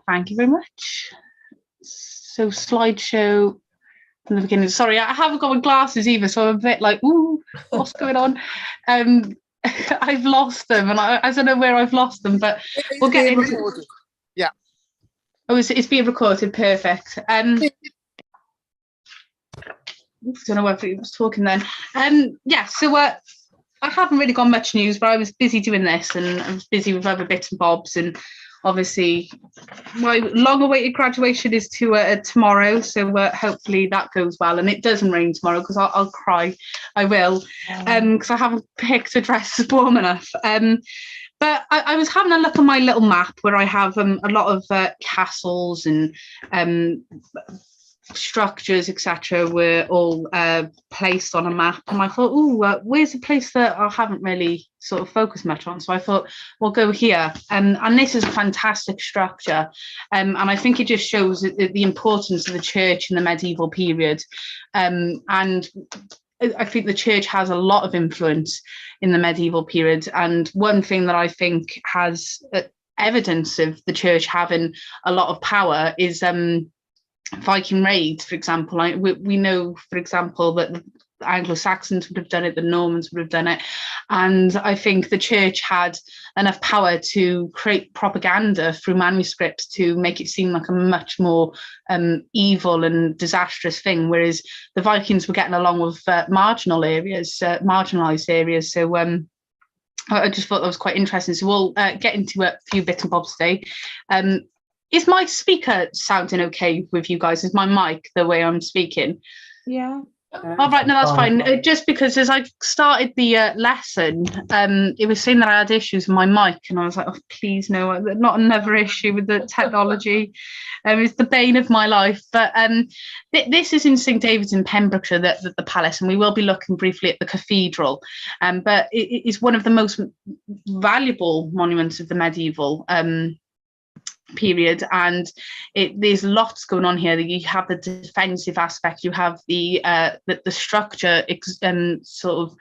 Thank you very much. So slideshow from the beginning. Sorry, I haven't got my glasses either, so I'm a bit like, ooh, what's going on? I've lost them, and I don't know where I've lost them, but we'll get into recorded. Yeah. Oh, it's being recorded. Perfect. I don't know whether he was talking then. Yeah, so I haven't really got much news, but I was busy doing this, and I was busy with other bits and bobs, and obviously my long-awaited graduation is tomorrow, so hopefully that goes well, and it doesn't rain tomorrow, because I'll cry. I will, because I haven't picked a dress that's warm enough. But I was having a look at my little map where I have a lot of castles and structures, etc., were all placed on a map, and I thought, oh, where's a place that I haven't really sort of focused much on? So I thought, we'll go here, and this is a fantastic structure, and I think it just shows the importance of the church in the medieval period, and I think the church has a lot of influence in the medieval period. And one thing that I think has evidence of the church having a lot of power is Viking raids, for example. We know, for example, that the Anglo-Saxons would have done it, the Normans would have done it. And I think the church had enough power to create propaganda through manuscripts to make it seem like a much more evil and disastrous thing, whereas the Vikings were getting along with marginalised areas. So I just thought that was quite interesting. So we'll get into a few bits and bobs today. Is my speaker sounding okay with you guys? Is my mic the way I'm speaking? Yeah. All right, no, that's fine. Just because as I started the lesson, it was saying that I had issues with my mic, and I was like, oh, please no, not another issue with the technology. It's the bane of my life. But this is in St David's in Pembrokeshire, the palace, and we will be looking briefly at the cathedral. But it is one of the most valuable monuments of the medieval period, and there's lots going on here. You have the defensive aspect, you have the structure sort of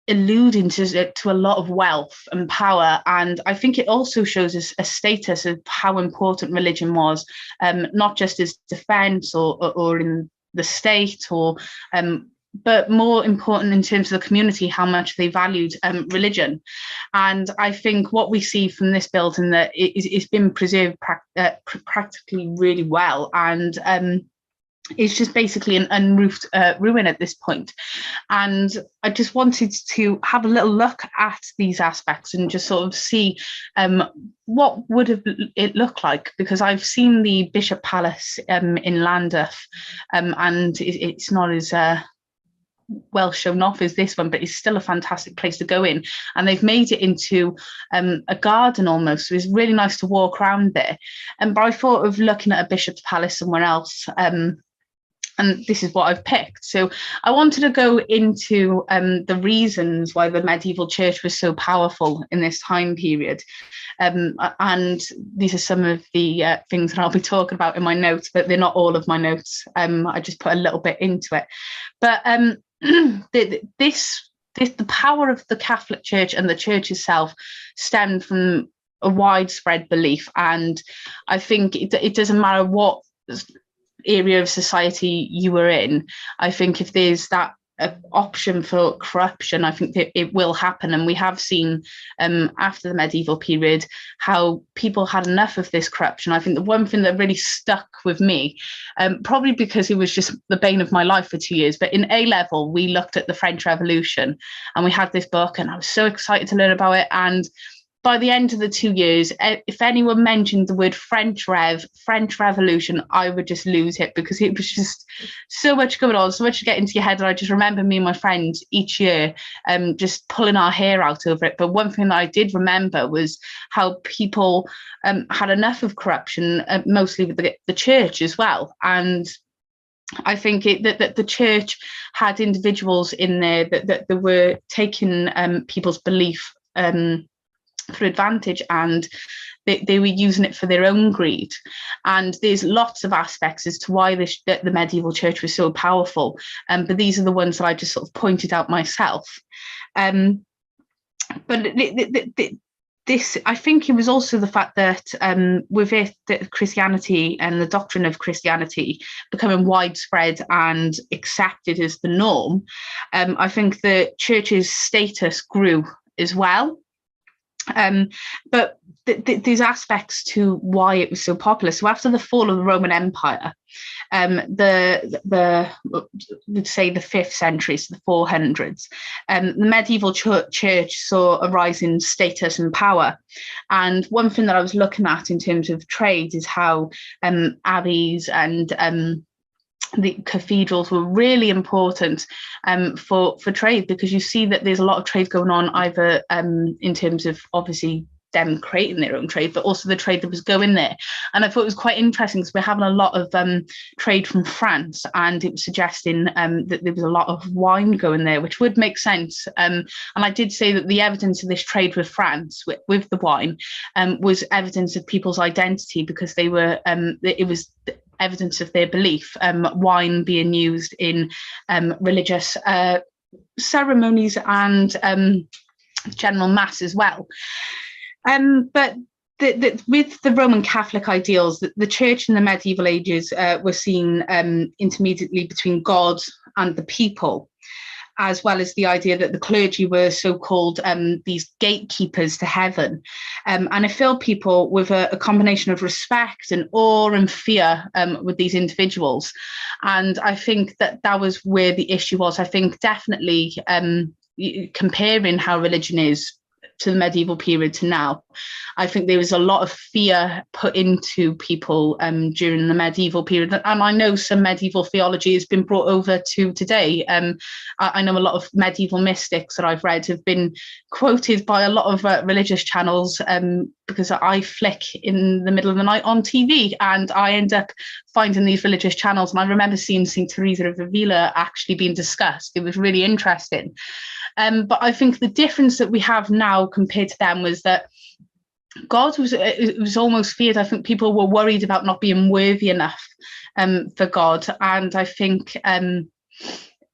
alluding to a lot of wealth and power, and I think it also shows us a status of how important religion was, not just as defense or in the state, or but more important in terms of the community, how much they valued religion. And I think what we see from this building, that it's been preserved practically really well, and it's just basically an unroofed ruin at this point. And I just wanted to have a little look at these aspects and just sort of see what would have it look like, because I've seen the Bishop Palace in Llandaff, and it's not as well shown off as this one, but it's still a fantastic place to go in, and they've made it into a garden almost, so it's really nice to walk around there. But I thought of looking at a bishop's palace somewhere else, and this is what I've picked. So I wanted to go into the reasons why the medieval church was so powerful in this time period, and these are some of the things that I'll be talking about in my notes, but they're not all of my notes. I just put a little bit into it, but the power of the Catholic Church and the church itself stemmed from a widespread belief, and I think it doesn't matter what area of society you were in. I think if there's that option for corruption, I think that it will happen, and we have seen after the medieval period how people had enough of this corruption. I think the one thing that really stuck with me, probably because it was just the bane of my life for 2 years, but in A level we looked at the French Revolution, and we had this book, and I was so excited to learn about it. And by the end of the 2 years, if anyone mentioned the word French Revolution, I would just lose it, because it was just so much going on, so much to get into your head. And I just remember me and my friends each year just pulling our hair out over it. But one thing that I did remember was how people had enough of corruption, mostly with the church as well. And I think that the church had individuals in there that were taking people's belief for advantage, and they were using it for their own greed. And there's lots of aspects as to why the medieval church was so powerful, but these are the ones that I just sort of pointed out myself. but this, I think it was also the fact that with it, that Christianity and the doctrine of Christianity becoming widespread and accepted as the norm, I think the church's status grew as well. But there's aspects to why it was so popular. So after the fall of the Roman Empire, we'd say the 5th century, so the 400s, the medieval church saw a rise in status and power. And one thing that I was looking at in terms of trade is how abbeys and the cathedrals were really important for trade, because you see that there's a lot of trade going on, either in terms of obviously them creating their own trade, but also the trade that was going there. And I thought it was quite interesting because we're having a lot of trade from France, and it was suggesting that there was a lot of wine going there, which would make sense. And I did say that the evidence of this trade with France, with the wine, was evidence of people's identity, because they were, it was evidence of their belief, wine being used in religious ceremonies and general mass as well. But with the Roman Catholic ideals, the church in the medieval ages were seen intermediately between God and the people, as well as the idea that the clergy were so-called these gatekeepers to heaven. And it filled people with a combination of respect and awe and fear with these individuals. And I think that was where the issue was. I think definitely comparing how religion is to the medieval period to now, I think there was a lot of fear put into people during the medieval period. And I know some medieval theology has been brought over to today. I know a lot of medieval mystics that I've read have been quoted by a lot of religious channels, because I flick in the middle of the night on TV and I end up finding these religious channels. And I remember seeing St. Teresa of Avila actually being discussed. It was really interesting. But I think the difference that we have now compared to them was that God was almost feared. I think people were worried about not being worthy enough for God. And I think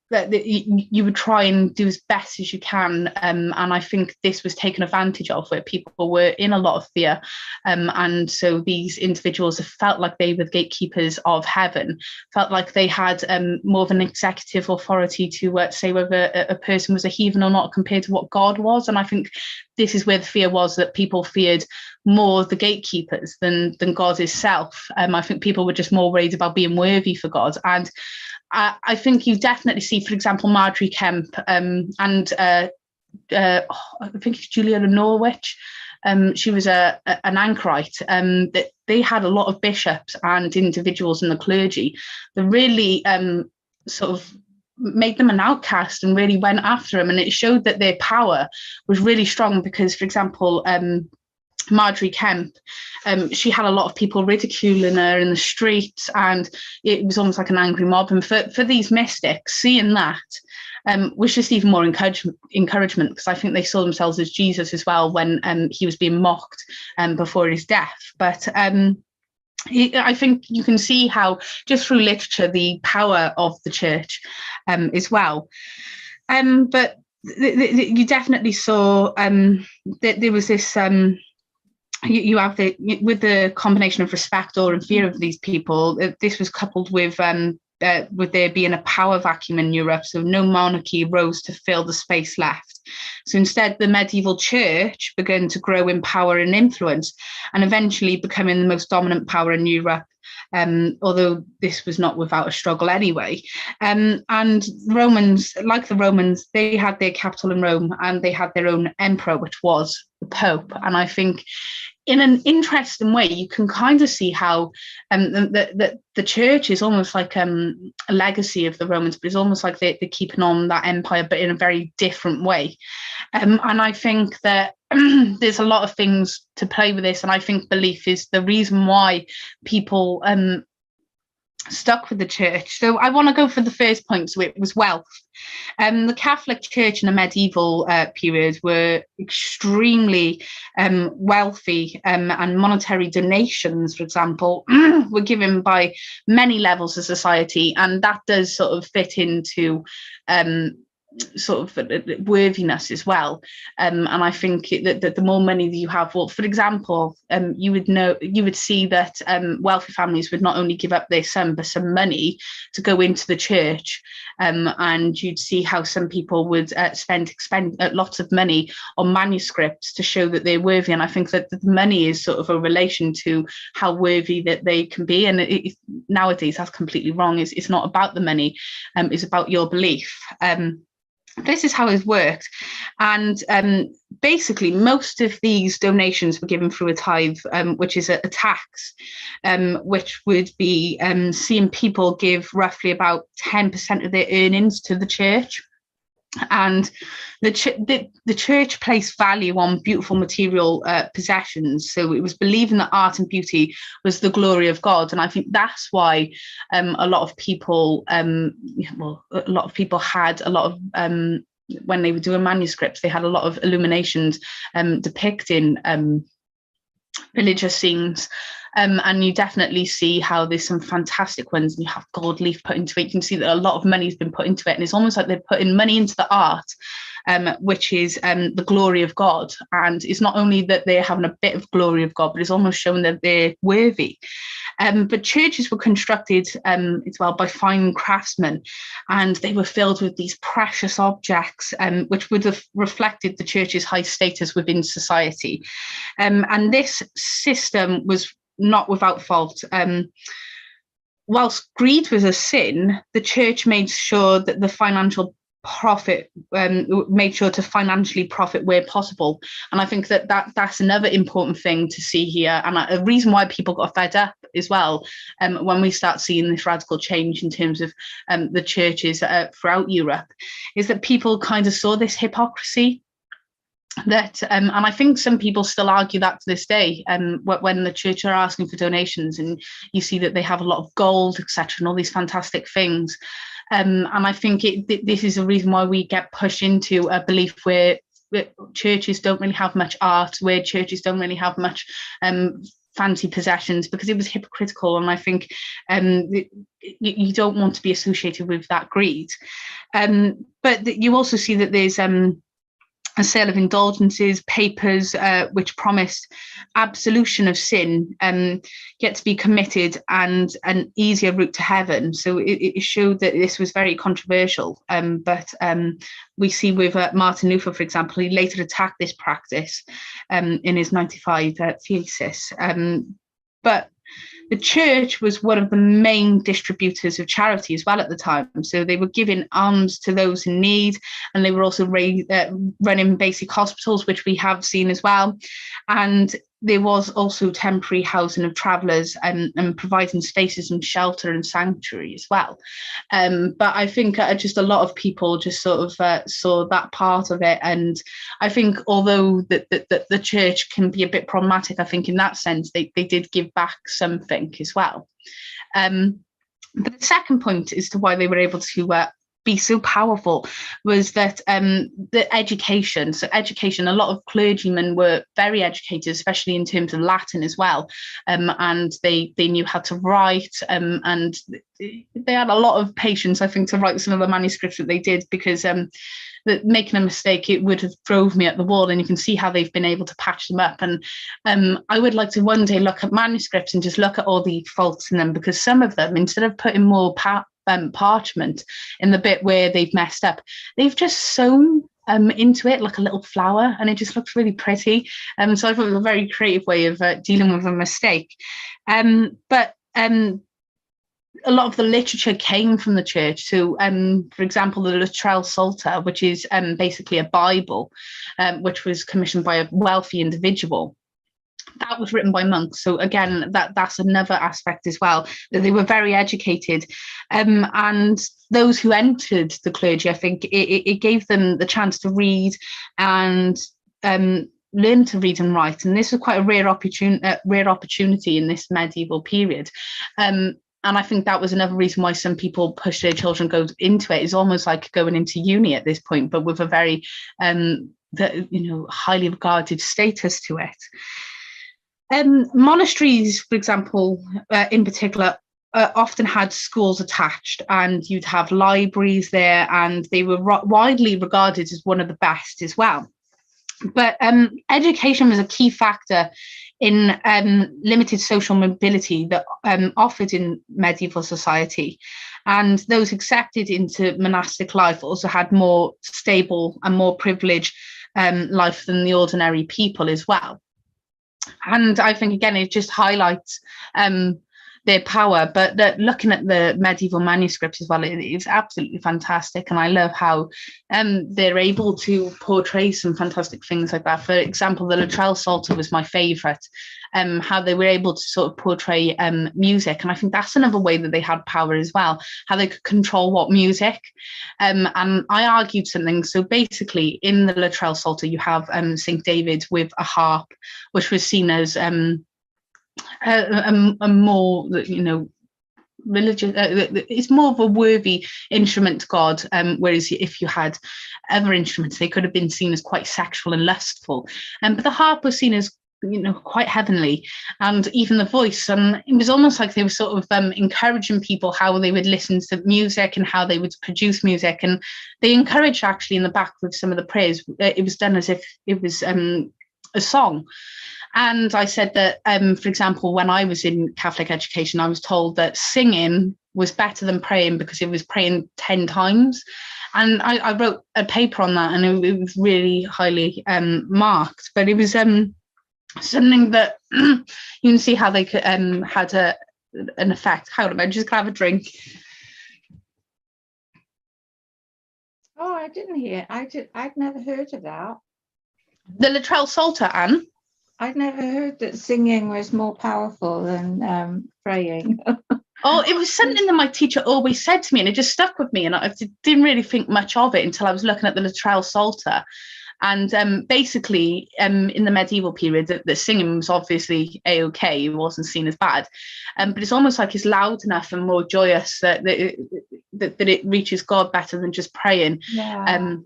that you would try and do as best as you can. And I think this was taken advantage of, where people were in a lot of fear. And so these individuals felt like they were gatekeepers of heaven, felt like they had more of an executive authority to say whether a person was a heathen or not compared to what God was. And I think this is where the fear was, that people feared more the gatekeepers than God itself. I think people were just more worried about being worthy for God. And I think you definitely see, for example, Marjorie Kemp and I think it's Juliana Norwich. She was an anchorite. That they had a lot of bishops and individuals in the clergy that really sort of made them an outcast and really went after them. And it showed that their power was really strong because, for example, Marjorie Kemp, she had a lot of people ridiculing her in the streets, and it was almost like an angry mob. And for these mystics, seeing that was just even more encouragement, because I think they saw themselves as Jesus as well when he was being mocked before his death. But I think you can see how, just through literature, the power of the church as well. But you definitely saw that there was this... You have with the combination of respect, awe, and fear of these people. This was coupled with there being a power vacuum in Europe, so no monarchy rose to fill the space left. So instead, the medieval church began to grow in power and influence, and eventually becoming the most dominant power in Europe. Although this was not without a struggle anyway. And Romans, like the Romans, they had their capital in Rome, and they had their own emperor, which was the Pope. And I think in an interesting way, you can kind of see how the church is almost like a legacy of the Romans, but it's almost like they're keeping on that empire, but in a very different way. And I think that there's a lot of things to play with this, and I think belief is the reason why people stuck with the church. So I want to go for the first point, so it was wealth. The Catholic Church in the medieval period were extremely wealthy, and monetary donations, for example, were given by many levels of society, and that does sort of fit into sort of worthiness as well. And I think that the more money that you have, well, for example, you would see that wealthy families would not only give up their son, but some money to go into the church. And you'd see how some people would spend lots of money on manuscripts to show that they're worthy. And I think that the money is sort of a relation to how worthy that they can be. And nowadays, that's completely wrong. It's not about the money. It's about your belief. This is how it worked. And basically, most of these donations were given through a tithe, which is a tax, which would be seeing people give roughly about 10% of their earnings to the church. And the church placed value on beautiful material possessions. So it was believing that art and beauty was the glory of God. And I think that's why a lot of people had a lot of when they were doing manuscripts, they had a lot of illuminations depicting religious scenes. And you definitely see how there's some fantastic ones, and you have gold leaf put into it. You can see that a lot of money's been put into it, and it's almost like they're putting money into the art, which is the glory of God. And it's not only that they're having a bit of glory of God, but it's almost showing that they're worthy. But churches were constructed as well by fine craftsmen, and they were filled with these precious objects, which would have reflected the church's high status within society. And this system was not without fault. Whilst greed was a sin, the church made sure that the financial profit made sure to financially profit where possible. And I think that's another important thing to see here, and a reason why people got fed up as well when we start seeing this radical change in terms of the churches throughout Europe, is that people kind of saw this hypocrisy. That and I think some people still argue that to this day, when the church are asking for donations, and you see that they have a lot of gold, etc., and all these fantastic things. And I think this is a reason why we get pushed into a belief where churches don't really have much art, where churches don't really have much fancy possessions, because it was hypocritical. And I think you don't want to be associated with that greed. But you also see that there's a sale of indulgences, papers which promised absolution of sin, yet to be committed, and an easier route to heaven. So it showed that this was very controversial. But we see with Martin Luther, for example, he later attacked this practice in his 95 thesis. But the church was one of the main distributors of charity as well at the time. So they were giving alms to those in need, and they were also running basic hospitals, which we have seen as well. And there was also temporary housing of travellers, and providing spaces and shelter and sanctuary as well. But I think just a lot of people just sort of saw that part of it. And I think although the church can be a bit problematic, I think in that sense, they did give back something as well. But the second point as to why they were able to be so powerful was that the education. So education, a lot of clergymen were very educated, especially in terms of Latin as well. And they knew how to write, and they had a lot of patience, I think, to write some of the manuscripts that they did, because that making a mistake, it would have drove me at the wall. And you can see how they've been able to patch them up. And I would like to one day look at manuscripts and just look at all the faults in them, because some of them, instead of putting more parchment in the bit where they've messed up, they've just sewn into it like a little flower, and it just looks really pretty. So I thought it was a very creative way of dealing with a mistake. But a lot of the literature came from the church. So, for example, the Luttrell Psalter, which is basically a Bible, which was commissioned by a wealthy individual. That was written by monks. So again, that's another aspect as well, that they were very educated. And those who entered the clergy, I think it gave them the chance to read and learn to read and write. And this was quite a rare opportunity in this medieval period. And I think that was another reason why some people push their children go into it. It's almost like going into uni at this point, but with a very highly regarded status to it. Monasteries, for example, in particular, often had schools attached, and you'd have libraries there, and they were widely regarded as one of the best as well. But education was a key factor in limited social mobility that offered in medieval society. And those accepted into monastic life also had more stable and more privileged life than the ordinary people as well. And I think, again, it just highlights their power. But looking at the medieval manuscripts as well, it's absolutely fantastic. And I love how they're able to portray some fantastic things like that. For example, the Luttrell Psalter was my favourite, how they were able to sort of portray music. And I think that's another way that they had power as well, how they could control what music. And I argued something. So basically, in the Luttrell Psalter, you have St. David with a harp, which was seen as a more, religious, it's more of a worthy instrument to God, whereas if you had other instruments, they could have been seen as quite sexual and lustful. But the harp was seen as quite heavenly, and even the voice, and it was almost like they were sort of encouraging people how they would listen to music and how they would produce music. And they encouraged, actually, in the back with some of the prayers, it was done as if it was a song. And I said that, for example, when I was in Catholic education, I was told that singing was better than praying because it was praying 10 times. And I wrote a paper on that, and it was really highly marked. But it was something that you can see how they could, had an effect. Hold on, I'm just going to have a drink. Oh, I didn't hear. I'd never heard of that. The Luttrell Psalter, Anne? I'd never heard that singing was more powerful than praying. Oh, it was something that my teacher always said to me, and it just stuck with me. And I didn't really think much of it until I was looking at the Luttrell Psalter. And basically, in the medieval period, the singing was obviously A-OK. It wasn't seen as bad. But it's almost like it's loud enough and more joyous that it reaches God better than just praying. Yeah.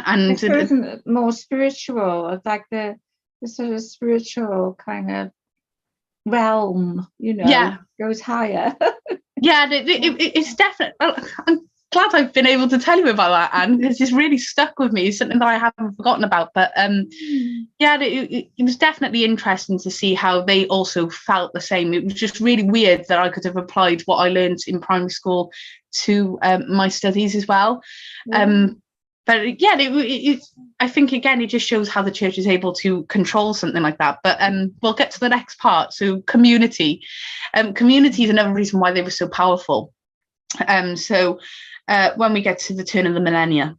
And it's more spiritual. It's like the sort of spiritual kind of realm, yeah, goes higher. Yeah, it's definitely. I'm glad I've been able to tell you about that, Anne, because it's really stuck with me. It's something that I haven't forgotten about. But yeah, it was definitely interesting to see how they also felt the same. It was just really weird that I could have applied what I learned in primary school to my studies as well. Yeah. But yeah, I think, again, it just shows how the church is able to control something like that. But we'll get to the next part. So community. Community is another reason why they were so powerful. So when we get to the turn of the millennia,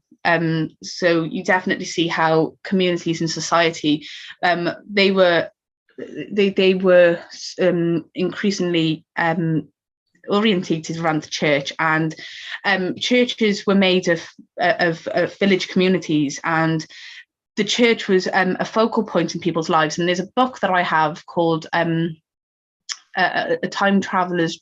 so you definitely see how communities in society, they were increasingly orientated around the church, and churches were made of village communities, and the church was a focal point in people's lives. And there's a book that I have called A Time Traveler's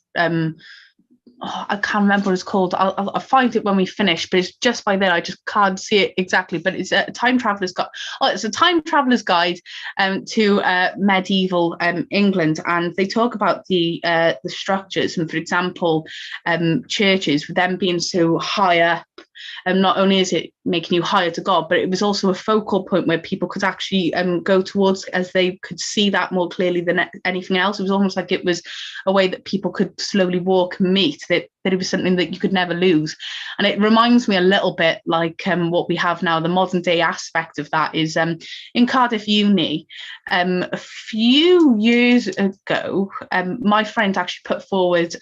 I can't remember what it's called. I'll find it when we finish, but it's just by then I just can't see it exactly. But it's a time traveler's guide. Oh, it's a time traveler's guide to medieval England, and they talk about the structures. And for example, churches, with them being so high up, not only is it making you higher to God, but it was also a focal point where people could actually go towards, as they could see that more clearly than anything else. It was almost like it was a way that people could slowly walk and meet, that it was something that you could never lose. And it reminds me a little bit like what we have now. The modern day aspect of that is in Cardiff Uni, a few years ago, my friend actually put forward,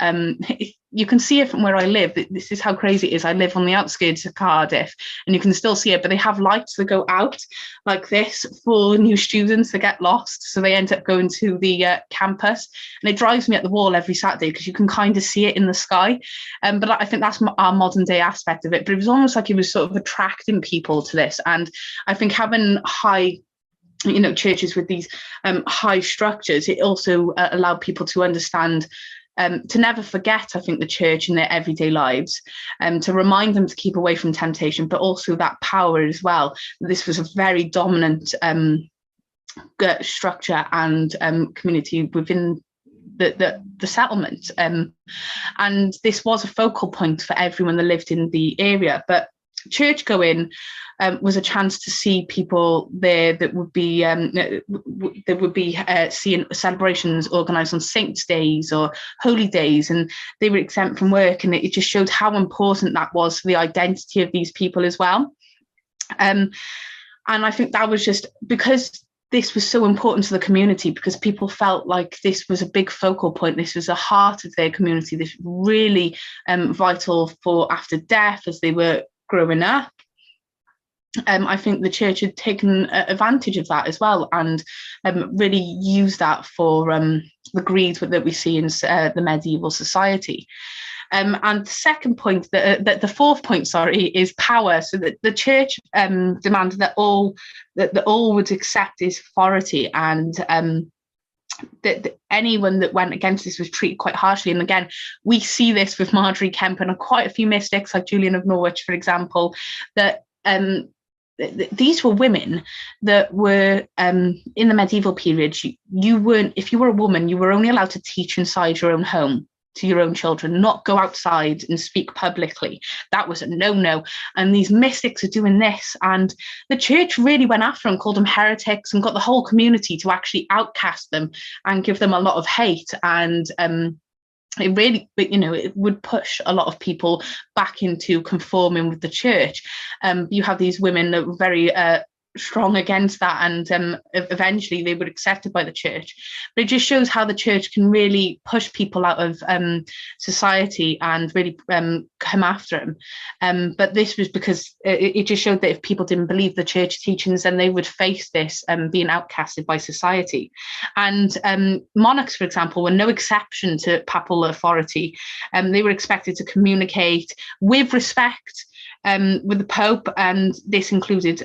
you can see it from where I live. This is how crazy it is. I live on the outskirts of Cardiff, and you can still see it, but they have lights that go out like this for new students that get lost. So they end up going to the campus, and it drives me at the wall every Saturday because you can kind of see it in the sky. But I think that's our modern day aspect of it. But it was almost like it was sort of attracting people to this. And I think having high churches with these high structures, it also allowed people to understand, to never forget, I think, the church in their everyday lives, to remind them to keep away from temptation, but also that power as well. This was a very dominant structure and community within the settlement. And this was a focal point for everyone that lived in the area. But church going was a chance to see people there that would be seeing celebrations organised on saints' days or holy days, and they were exempt from work, and it just showed how important that was for the identity of these people as well. And I think that was just because this was so important to the community, because people felt like this was a big focal point. This was the heart of their community. This was really vital for after death as they were growing up. I think the church had taken advantage of that as well, and really used that for the greed that we see in the medieval society. And the second point, the fourth point, is power. So that the church demanded that all would accept his authority, and that anyone that went against this was treated quite harshly. And again, we see this with Margery Kempe and quite a few mystics like Julian of Norwich, for example, that these were women that were in the medieval period. You weren't, if you were a woman, you were only allowed to teach inside your own home to your own children, not go outside and speak publicly. That was a no-no. And these mystics are doing this, and the church really went after them, called them heretics, and got the whole community to actually outcast them and give them a lot of hate. And it really, it would push a lot of people back into conforming with the church. You have these women that were very strong against that, and eventually they were accepted by the church. But it just shows how the church can really push people out of society and really come after them. But this was because it just showed that if people didn't believe the church teachings, then they would face this being outcasted by society. And monarchs, for example, were no exception to papal authority. They were expected to communicate with respect with the Pope, and this included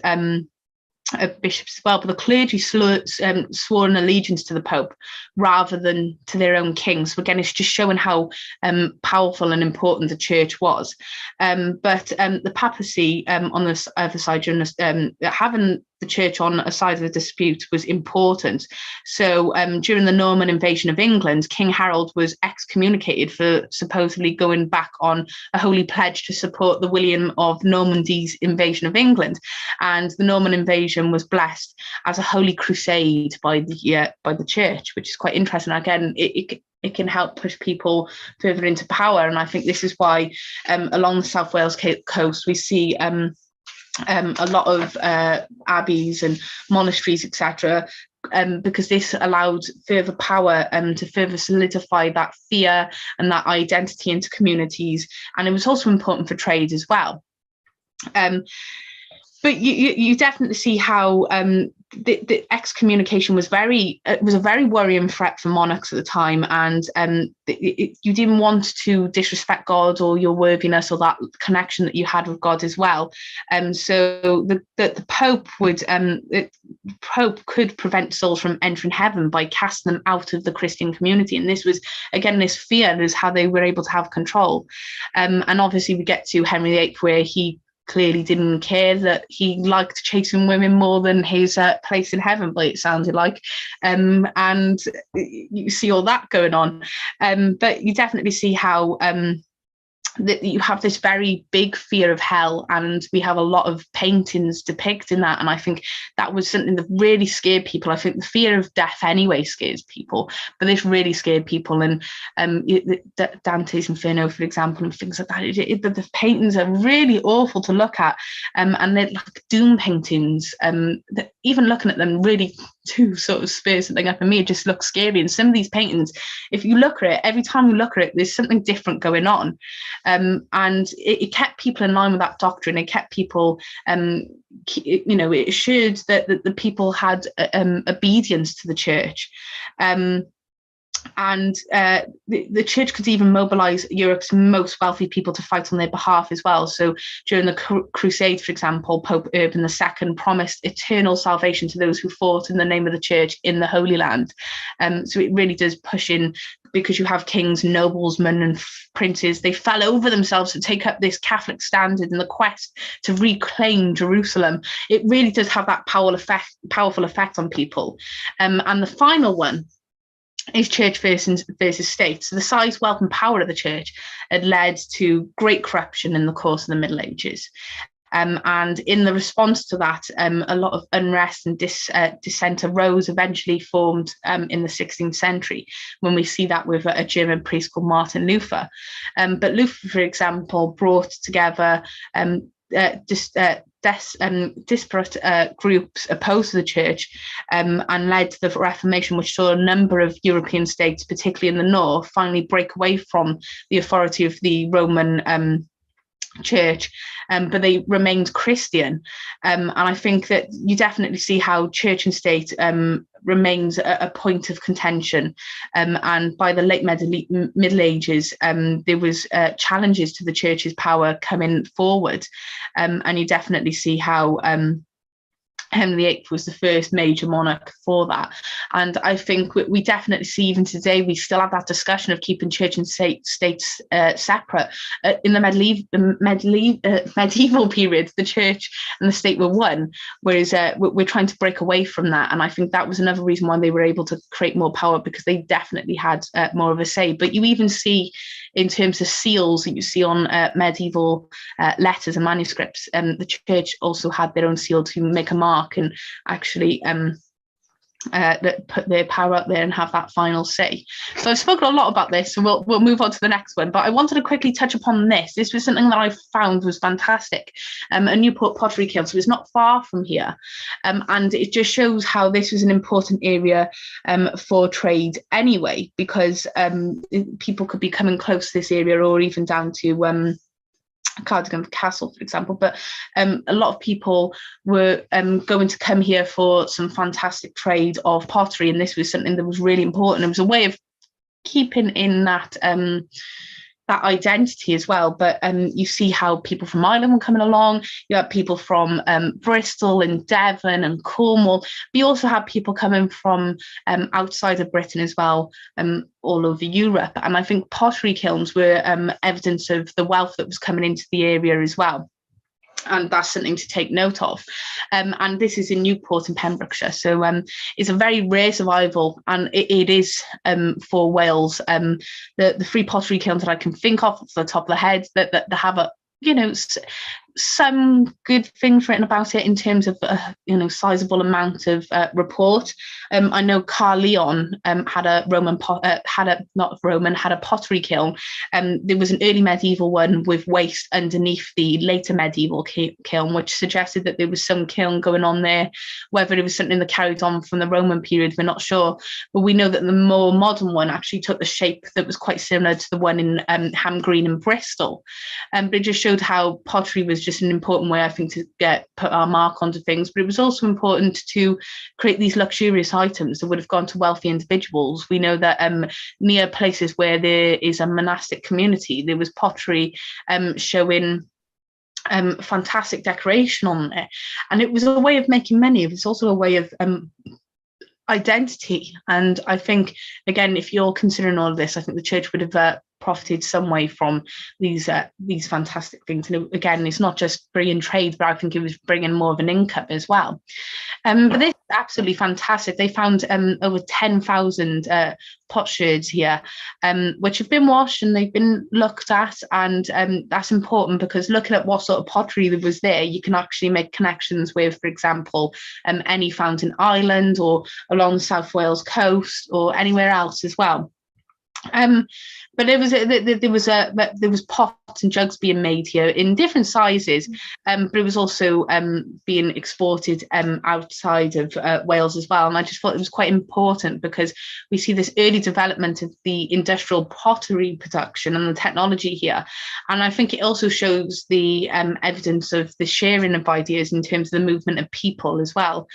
bishops as well, but the clergy swore an allegiance to the Pope rather than to their own king. So again, it's just showing how powerful and important the church was. But the papacy on the other side, having the church on a side of the dispute was important. So during the Norman invasion of England, King Harold was excommunicated for supposedly going back on a holy pledge to support the William of Normandy's invasion of England. And the Norman invasion was blessed as a holy crusade by the church, which is quite interesting. Again, it can help push people further into power. And I think this is why along the South Wales coast, we see a lot of abbeys and monasteries, etc., because this allowed further power to further solidify that fear and that identity into communities. And it was also important for trade as well. But you definitely see how the excommunication was a very worrying threat for monarchs at the time, and you didn't want to disrespect God or your worthiness or that connection that you had with God as well. So the Pope could prevent souls from entering heaven by casting them out of the Christian community, and this was again this fear is how they were able to have control. And obviously we get to Henry VIII, where he clearly didn't care, that he liked chasing women more than his place in heaven, but it sounded like, and you see all that going on. But you definitely see how that you have this very big fear of hell, and we have a lot of paintings depicting that. And I think that was something that really scared people. I think the fear of death anyway scares people, but this really scared people. And Dante's Inferno, for example, and things like that, the paintings are really awful to look at, and they're like doom paintings, that even looking at them really do sort of spur something up in me. It just looks scary. And some of these paintings, if you look at it, every time you look at it, there's something different going on. And it kept people in line with that doctrine. It kept people, it assured that the people had obedience to the church. And the church could even mobilize Europe's most wealthy people to fight on their behalf as well. So during the Crusade, for example, Pope Urban II promised eternal salvation to those who fought in the name of the church in the Holy Land. So it really does push in, because you have kings, noblemen and princes. They fell over themselves to take up this Catholic standard in the quest to reclaim Jerusalem. It really does have that powerful effect on people. And the final one is church versus state. So the size, wealth, and power of the church had led to great corruption in the course of the Middle Ages. And in the response to that, a lot of unrest and dissent arose, eventually formed in the 16th century, when we see that with a German priest called Martin Luther. But Luther, for example, brought together disparate groups opposed to the church, and led to the Reformation, which saw a number of European states, particularly in the north, finally break away from the authority of the Roman church, but they remained Christian. And I think that you definitely see how church and state remains a point of contention. And by the late Middle Ages, there was challenges to the church's power coming forward. And you definitely see how Henry VIII was the first major monarch for that. And I think we definitely see, even today, we still have that discussion of keeping church and states separate. In the medieval period, the church and the state were one, whereas we're trying to break away from that. And I think that was another reason why they were able to create more power, because they definitely had more of a say. But you even see, in terms of seals that you see on medieval letters and manuscripts, the church also had their own seal to make a mark and actually put their power up there and have that final say. So I've spoken a lot about this, so we'll move on to the next one. But I wanted to quickly touch upon this. This was something that I found was fantastic. A Newport pottery kiln, so it's not far from here, and it just shows how this was an important area for trade anyway, because people could be coming close to this area, or even down to Cardigan Castle, for example. But a lot of people were going to come here for some fantastic trade of pottery, and this was something that was really important. It was a way of keeping in that identity as well. But you see how people from Ireland were coming along. You had people from Bristol and Devon and Cornwall. But you also had people coming from outside of Britain as well, all over Europe. And I think pottery kilns were evidence of the wealth that was coming into the area as well. And that's something to take note of. And this is in Newport in Pembrokeshire. So it's a very rare survival, and it is for Wales. The three pottery kilns that I can think of off the top of the head that have a, some good things written about it in terms of sizable amount of report. I know Carl-Leon had a pottery kiln. There was an early medieval one with waste underneath the later medieval kiln, which suggested that there was some kiln going on there. Whether it was something that carried on from the Roman period, we're not sure. But we know that the more modern one actually took the shape that was quite similar to the one in Ham Green in Bristol. But it just showed how pottery was just an important way, I think, to put our mark onto things. But it was also important to create these luxurious items that would have gone to wealthy individuals. We know that near places where there is a monastic community, there was pottery showing fantastic decoration on there, and it was a way of making money. It was also a way of identity. And I think, again, if you're considering all of this, I think the church would have profited some way from these fantastic things. And again, it's not just bringing trade, but I think it was bringing more of an income as well. But this is absolutely fantastic. They found over 10,000 potsherds here, which have been washed and they've been looked at. And that's important, because looking at what sort of pottery there was there, you can actually make connections with, for example, any found in Ireland or along the South Wales coast or anywhere else as well. But there was pots and jugs being made here in different sizes, but it was also being exported outside of Wales as well. And I just thought it was quite important, because we see this early development of the industrial pottery production and the technology here. And I think it also shows the evidence of the sharing of ideas in terms of the movement of people as well.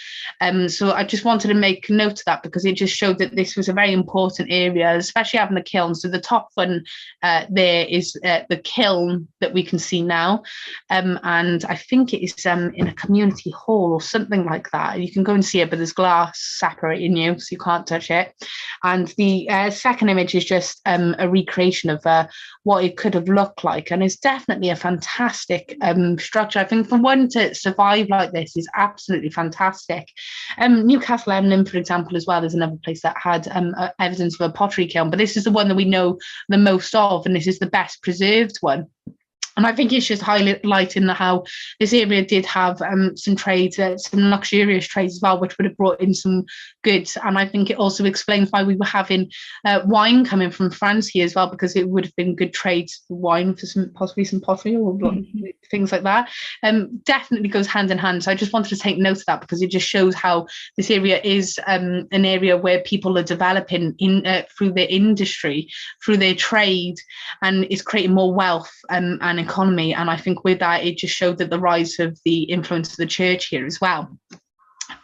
So I just wanted to make note of that, because it just showed that this was a very important area, especially having the kiln. So the top one there is the kiln that we can see now, and I think it is in a community hall or something like that. You can go and see it, but there's glass separating you, so you can't touch it. And the second image is just a recreation of what it could have looked like, and it's definitely a fantastic structure. I think for one to survive like this is absolutely fantastic. Newcastle Emlyn, for example, as well, is another place that had evidence of a pottery kiln, but this is the one that we know the most of, and this is the best preserved one. And I think it's just highlighting how this area did have some trades, some luxurious trades as well, which would have brought in some goods. And I think it also explains why we were having wine coming from France here as well, because it would have been good trades for wine, for possibly some pottery or things like that. Definitely goes hand in hand. So I just wanted to take note of that, because it just shows how this area is an area where people are developing through their industry, through their trade, and is creating more wealth and economy. And I think with that, it just showed that the rise of the influence of the church here as well.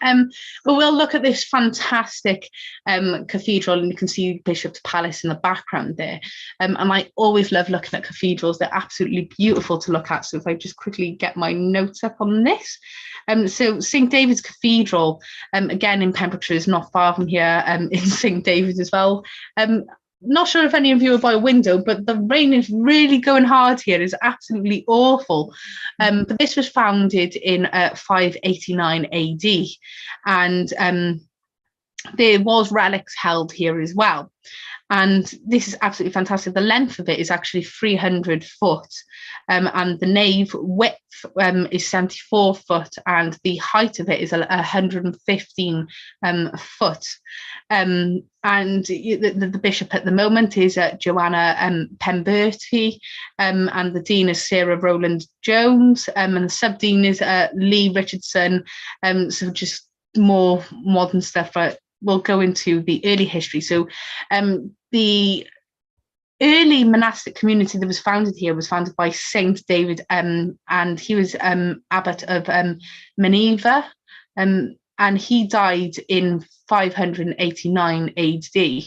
But we'll look at this fantastic cathedral, and you can see Bishop's Palace in the background there. And I always love looking at cathedrals. They're absolutely beautiful to look at. So if I just quickly get my notes up on this. So St. David's Cathedral, again in Pembrokeshire, is not far from here, in St. David's as well. Not sure if any of you are by a window, but the rain is really going hard here. It's absolutely awful. But this was founded in 589 AD, and there was relics held here as well. And this is absolutely fantastic. The length of it is actually 300 foot, and the nave width is 74 foot, and the height of it is 115 foot. And the bishop at the moment is Joanna Pemberty, and the dean is Sarah Rowland Jones, and the sub-dean is Lee Richardson. So just more modern stuff, but we'll go into the early history. So the early monastic community that was founded here was founded by Saint David, and he was abbot of Meneva, and he died in 589 AD.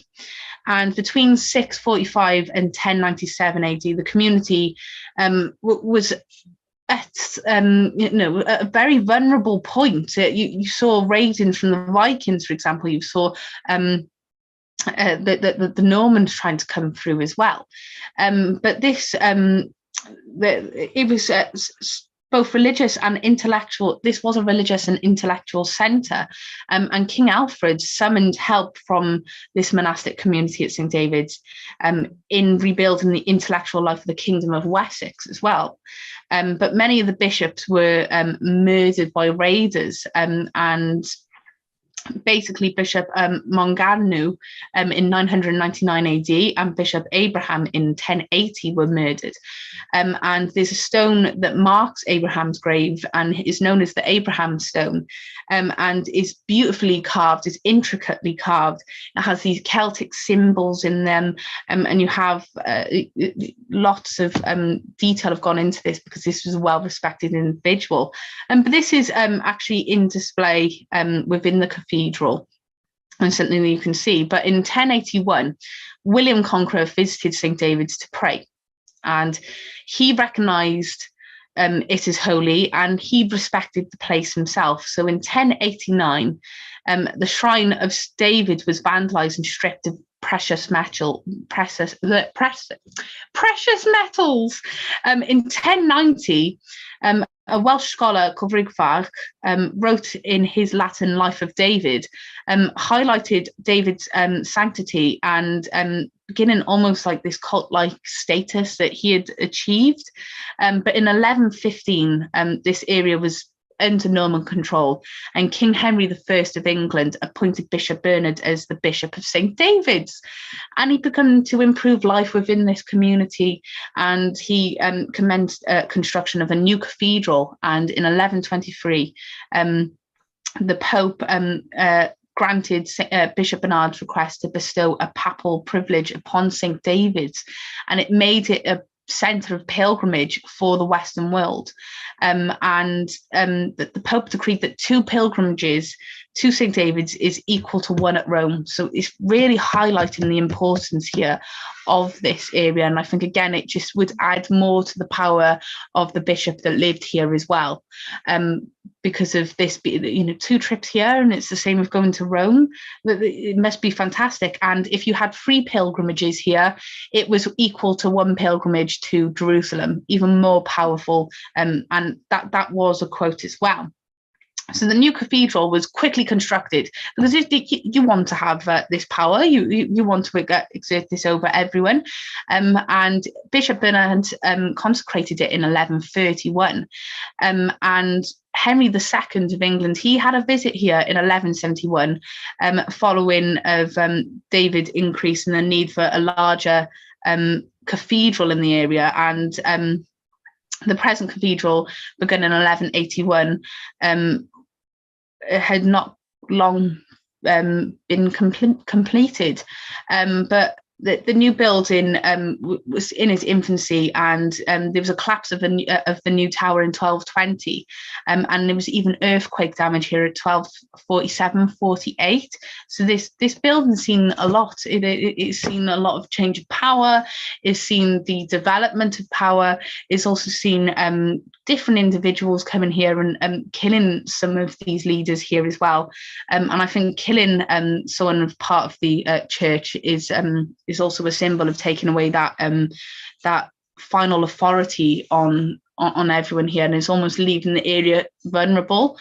And between 645 and 1097 AD, the community was at a very vulnerable point. You saw raidings from the Vikings, for example. You saw the Normans trying to come through as well. But this it was both religious and intellectual. This was a religious and intellectual centre, and King Alfred summoned help from this monastic community at St. David's in rebuilding the intellectual life of the Kingdom of Wessex as well. But many of the bishops were murdered by raiders, and basically Bishop Monganu in 999 AD and Bishop Abraham in 1080 were murdered. And there's a stone that marks Abraham's grave and is known as the Abraham stone, and is beautifully carved, is intricately carved. It has these Celtic symbols in them, and you have lots of detail have gone into this, because this was a well-respected individual. But this is actually in display within the cathedral, and something that you can see. But in 1081, William Conqueror visited St. David's to pray, and he recognised it as holy, and he respected the place himself. So in 1089, the shrine of David was vandalised and stripped of precious metals. In 1090, a Welsh scholar, Cyfrigfarch, wrote in his Latin Life of David, highlighted David's sanctity and beginning almost like this cult-like status that he had achieved. But in 1115, this area was under Norman control, and King Henry I of England appointed Bishop Bernard as the Bishop of St. David's, and he began to improve life within this community, and he commenced construction of a new cathedral. And in 1123, the Pope granted Bishop Bernard's request to bestow a papal privilege upon St. David's, and it made it a centre of pilgrimage for the Western world. The Pope decreed that 2 pilgrimages to St. David's is equal to 1 at Rome. So it's really highlighting the importance here of this area. And I think, again, it just would add more to the power of the bishop that lived here as well. Because of this, 2 trips here, and it's the same with going to Rome. It must be fantastic. And if you had 3 pilgrimages here, it was equal to 1 pilgrimage to Jerusalem, even more powerful. And that was a quote as well. So the new cathedral was quickly constructed because you want to have this power, you want to exert this over everyone. And Bishop Bernard consecrated it in 1131. And Henry II of England, he had a visit here in 1171, following of David's increase in the need for a larger cathedral in the area. And the present cathedral, begun in 1181, had not long been completed, but the new building was in its infancy, and there was a collapse of the new tower in 1220, and there was even earthquake damage here at 1247-48. So this building's seen a lot. It's seen a lot of change of power. It's seen the development of power. It's also seen different individuals coming here and killing some of these leaders here as well. And I think killing someone of part of the church is also a symbol of taking away that final authority on everyone here, and it's almost leaving the area vulnerable.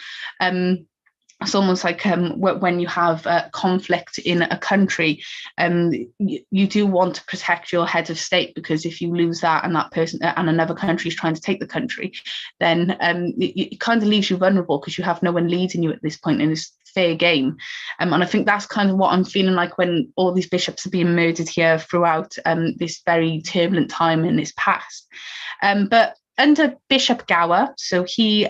It's almost like when you have conflict in a country, you do want to protect your head of state, because if you lose that and that person and another country is trying to take the country, then it kind of leaves you vulnerable because you have no one leading you at this point in this fair game. And I think that's kind of what I'm feeling like when all these bishops are being murdered here throughout this very turbulent time in its past. But under Bishop Gower, so he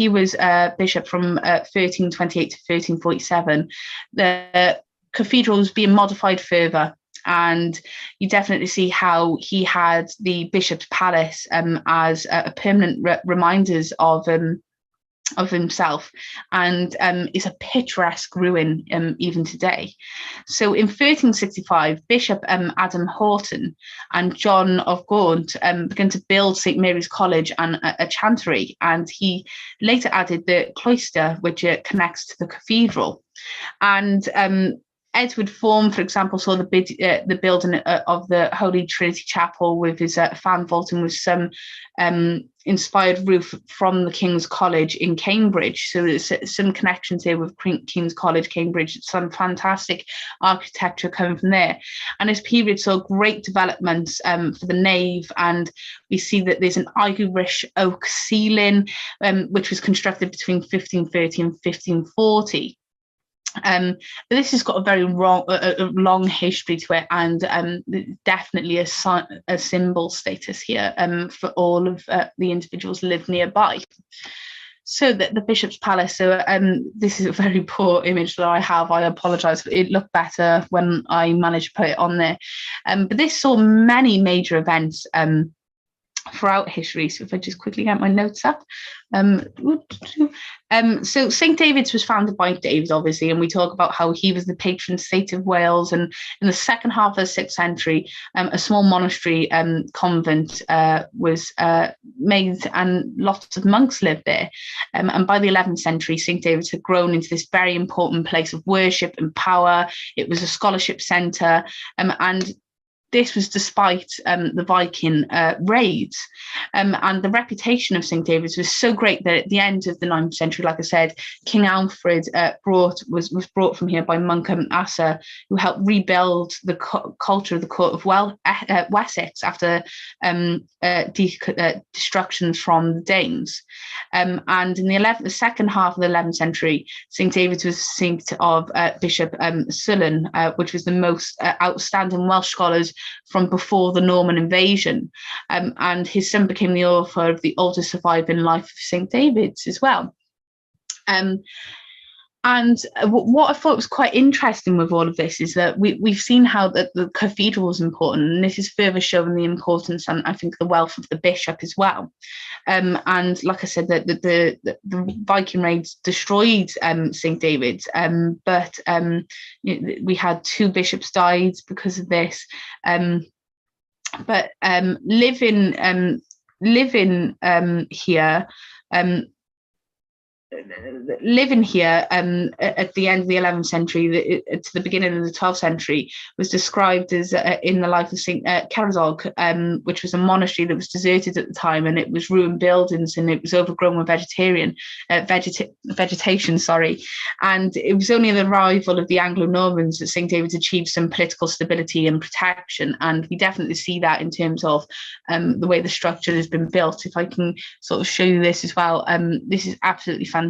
was a bishop from 1328 to 1347, the cathedral was being modified further, and you definitely see how he had the bishop's palace as a permanent reminders of himself, and is a picturesque ruin even today. So in 1365, Bishop Adam Horton and John of Gaunt began to build St. Mary's College and a chantry, and he later added the cloister, which connects to the cathedral. And Edward Form, for example, saw the building of the Holy Trinity Chapel with his fan vaulting with some inspired roof from the King's College in Cambridge. So there's some connections here with King's College, Cambridge, some fantastic architecture coming from there. And his period saw great developments for the nave, and we see that there's an Irish oak ceiling, which was constructed between 1530 and 1540. But this has got a very long history to it, and definitely a symbol status here for all of the individuals who live nearby. So the Bishop's Palace, so this is a very poor image that I have. I apologise, it looked better when I managed to put it on there. But this saw many major events throughout history. So if I just quickly get my notes up. So St. David's was founded by David, obviously, and we talk about how he was the patron saint of Wales. And in the second half of the 6th century, a small monastery convent was made, and lots of monks lived there. And by the 11th century, St. David's had grown into this very important place of worship and power. It was a scholarship centre, and this was despite the Viking raids. And the reputation of St. David's was so great that at the end of the 9th century, like I said, King Alfred was brought from here by monk Asa, who helped rebuild the culture of the court of Wessex after destruction from the Danes. And in the second half of the 11th century, St. David's was the seat of Bishop Sullan, which was the most outstanding Welsh scholars from before the Norman invasion, and his son became the author of the oldest surviving life of St. David's as well. And what I thought was quite interesting with all of this is that we've seen how the cathedral was important, and this is further showing the importance and I think the wealth of the bishop as well. And like I said, the Viking raids destroyed St. David's, but we had 2 bishops died because of this. But living here at the end of the 11th century to the beginning of the 12th century was described as in the life of St. Ceresog, which was a monastery that was deserted at the time, and it was ruined buildings and it was overgrown with vegetation. And it was only the arrival of the Anglo-Normans that St. David's achieved some political stability and protection, and we definitely see that in terms of the way the structure has been built. If I can sort of show you this as well, this is absolutely fantastic.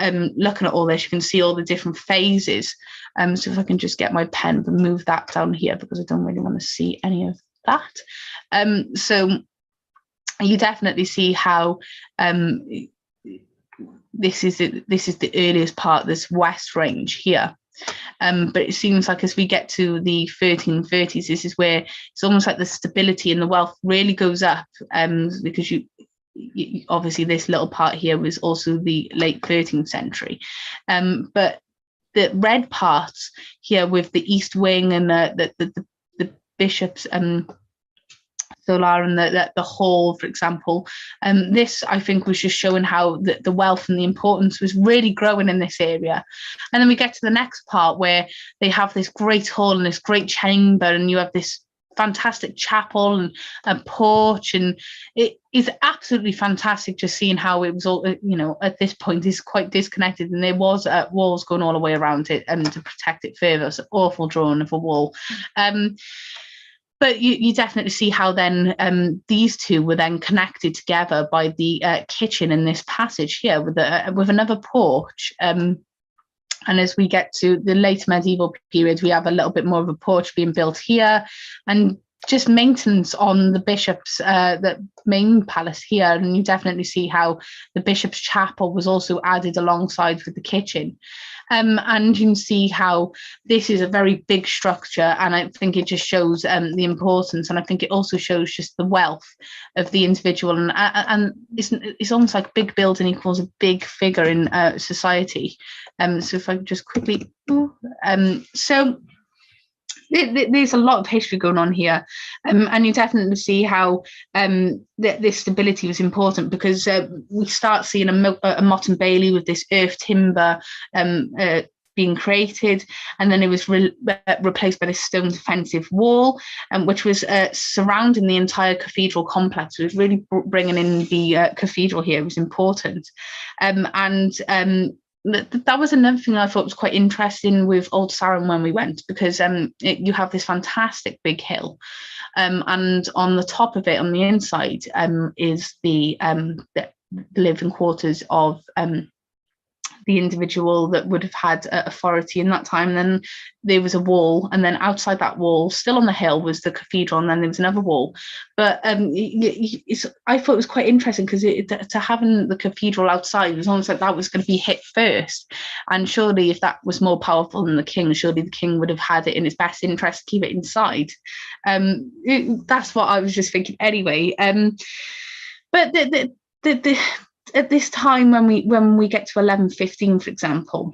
Looking at all this, you can see all the different phases. So if I can just get my pen and move that down here, because I don't really want to see any of that. So you definitely see how this is the earliest part, this west range here. But it seems like as we get to the 1330s, this is where it's almost like the stability and the wealth really goes up, because you obviously this little part here was also the late 13th century, but the red parts here with the east wing and the bishops solar and the hall, for example, this I think was just showing how the wealth and the importance was really growing in this area. And then we get to the next part where they have this great hall and this great chamber, and you have this fantastic chapel and a porch, and it is absolutely fantastic just seeing how it was all, at this point is quite disconnected, and there was walls going all the way around it and to protect it further. It's an awful drawing of a wall. But you definitely see how then these two were then connected together by the kitchen in this passage here with another porch. And as we get to the late medieval period, we have a little bit more of a porch being built here, and just maintenance on the bishop's the main palace here. And you definitely see how the bishop's chapel was also added alongside with the kitchen. And you can see how this is a very big structure, and I think it just shows the importance, and I think it also shows just the wealth of the individual, and it's almost like big building equals a big figure in society. So if I could just quickly, so there's a lot of history going on here, and you definitely see how this stability was important, because we start seeing a motte and bailey with this earth timber being created, and then it was replaced by this stone defensive wall, which was surrounding the entire cathedral complex. It was really bringing in the cathedral here. It was important, that was another thing I thought was quite interesting with Old Sarum when we went, because you have this fantastic big hill, and on the top of it, on the inside, is the living quarters of the individual that would have had authority in that time. And then there was a wall, and then outside that wall, still on the hill, was the cathedral, and then there was another wall. But I thought it was quite interesting, because to having the cathedral outside, it was almost like that was going to be hit first. And surely if that was more powerful than the king, surely the king would have had it in his best interest to keep it inside. That's what I was just thinking anyway. But at this time, when we get to 1115, for example,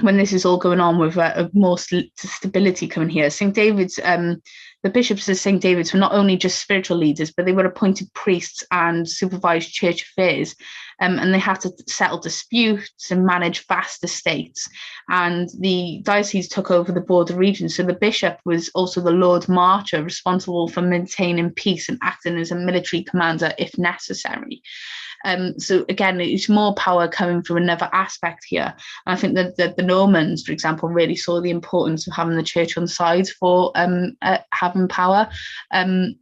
when this is all going on with more stability coming here, St. David's, the bishops of St. David's were not only just spiritual leaders, but they were appointed priests and supervised church affairs, and they had to settle disputes and manage vast estates. And the diocese took over the border regions, so the bishop was also the Lord Marcher, responsible for maintaining peace and acting as a military commander if necessary. So again, it's more power coming from another aspect here. And I think that the Normans, for example, really saw the importance of having the church on side for having power. And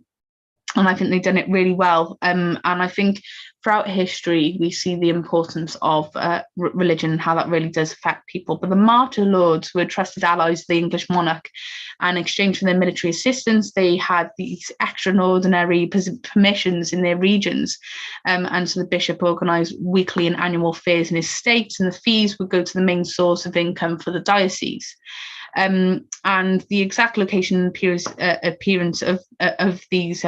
I think they've done it really well. And I think throughout history, we see the importance of religion and how that really does affect people. But the martyr lords were trusted allies of the English monarch, and in exchange for their military assistance, they had these extraordinary permissions in their regions. And so the bishop organised weekly and annual fairs in his states, and the fees would go to the main source of income for the diocese. And the exact location and appearance of these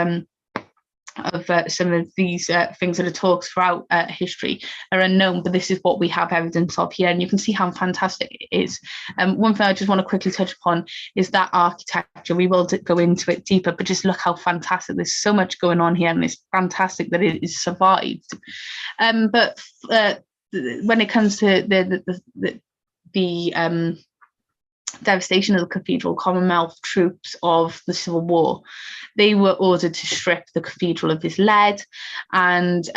some of these things that are talked throughout history are unknown, but this is what we have evidence of here, and you can see how fantastic it is. One thing I just want to quickly touch upon is that architecture. We will go into it deeper, but just look how fantastic. There's so much going on here, and it's fantastic that it is survived. But when it comes to the devastation of the cathedral, Commonwealth troops of the Civil War, they were ordered to strip the cathedral of its lead. And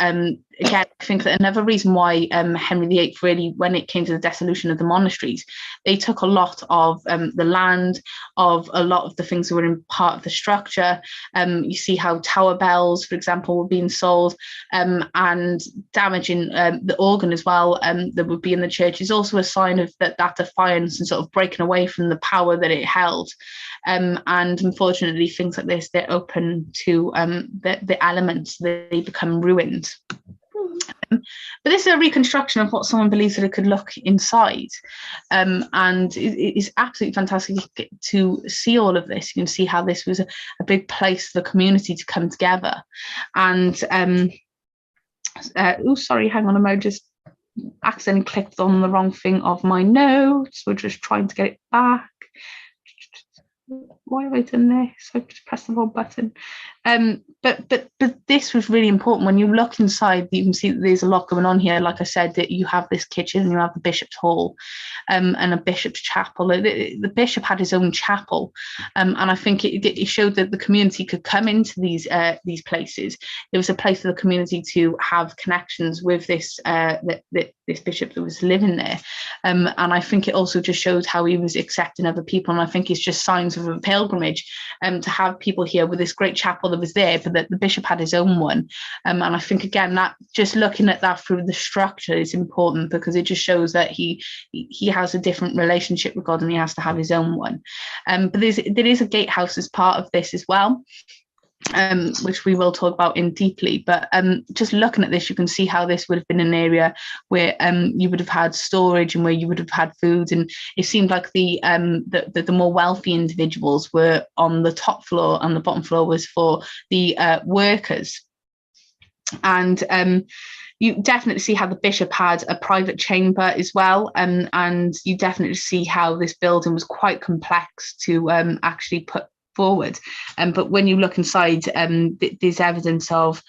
again, I think that another reason why Henry VIII really, when it came to the dissolution of the monasteries, they took a lot of the land, of a lot of the things that were in part of the structure. You see how tower bells, for example, were being sold, and damaging the organ as well that would be in the church is also a sign of that defiance and sort of breaking away from the power that it held. And unfortunately, things like this, they're open to the elements, they become ruined. But this is a reconstruction of what someone believes that it could look inside. And it is absolutely fantastic to see all of this. You can see how this was a big place for the community to come together. And oh, sorry, hang on a moment, just accidentally clicked on the wrong thing of my notes. We're just trying to get it back. Why have I done this? I just pressed the wrong button. But this was really important. When you look inside, you can see that there's a lot going on here. Like I said, that you have this kitchen and you have the bishop's hall, and a bishop's chapel. The bishop had his own chapel, and I think it showed that the community could come into these places. It was a place for the community to have connections with this this bishop that was living there, and I think it also just showed how he was accepting other people. And I think it's just signs of a pilgrimage to have people here with this great chapel that was there, but that the bishop had his own one. And I think, again, that just looking at that through the structure is important, because it just shows that he has a different relationship with God and he has to have his own one. But there is a gatehouse as part of this as well, which we will talk about in deeply. But just looking at this, you can see how this would have been an area where you would have had storage and where you would have had food. And it seemed like the more wealthy individuals were on the top floor, and the bottom floor was for the workers. And you definitely see how the bishop had a private chamber as well, and you definitely see how this building was quite complex to actually put forward. But when you look inside, there's evidence of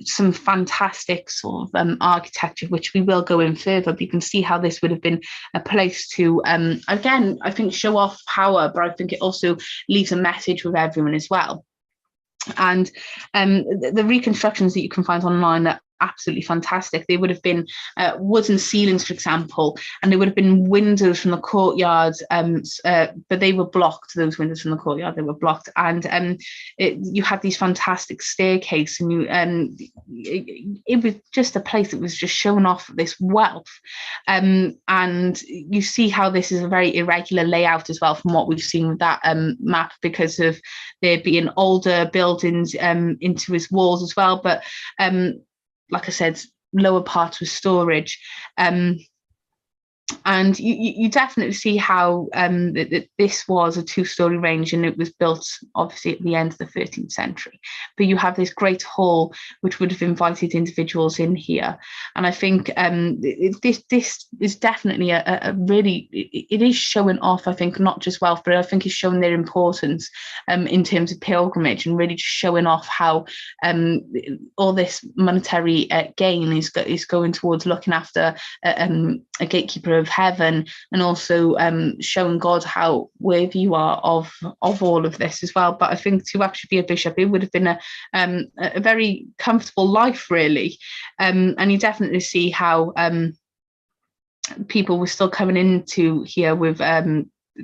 some fantastic sort of architecture, which we will go in further. But you can see how this would have been a place to, again, I think show off power, but I think it also leaves a message with everyone as well. And the reconstructions that you can find online are absolutely fantastic. They would have been wooden ceilings, for example, and there would have been windows from the courtyard, but they were blocked. Those windows from the courtyard, they were blocked, and you had these fantastic staircase, and it was just a place that was just showing off this wealth. And you see how this is a very irregular layout as well, from what we've seen with that map, because of there being older buildings into his walls as well. But like I said, lower parts with storage. And you definitely see how this was a two-storey range, and it was built obviously at the end of the 13th century. But you have this great hall which would have invited individuals in here. And I think this is definitely a really, it is showing off, I think, not just wealth, but I think it's showing their importance in terms of pilgrimage, and really just showing off how all this monetary gain is going towards looking after a gatekeeper of heaven, and also showing God how worthy you are of all of this as well. But I think to actually be a bishop, it would have been a very comfortable life, really. And you definitely see how people were still coming into here with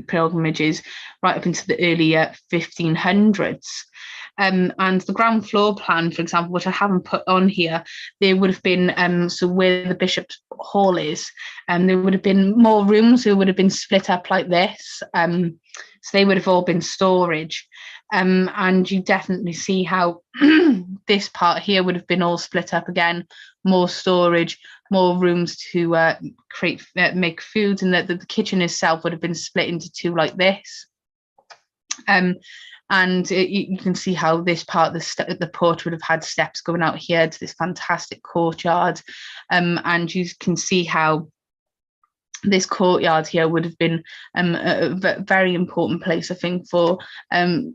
pilgrimages right up into the early 1500s. And the ground floor plan, for example, which I haven't put on here, there would have been, so where the Bishop's Hall is, there would have been more rooms who would have been split up like this. So they would have all been storage. And you definitely see how this part here would have been all split up again, more storage, more rooms to make food, and that the kitchen itself would have been split into two like this. And you can see how this part of the porch would have had steps going out here to this fantastic courtyard. And you can see how this courtyard here would have been a very important place, I think, for the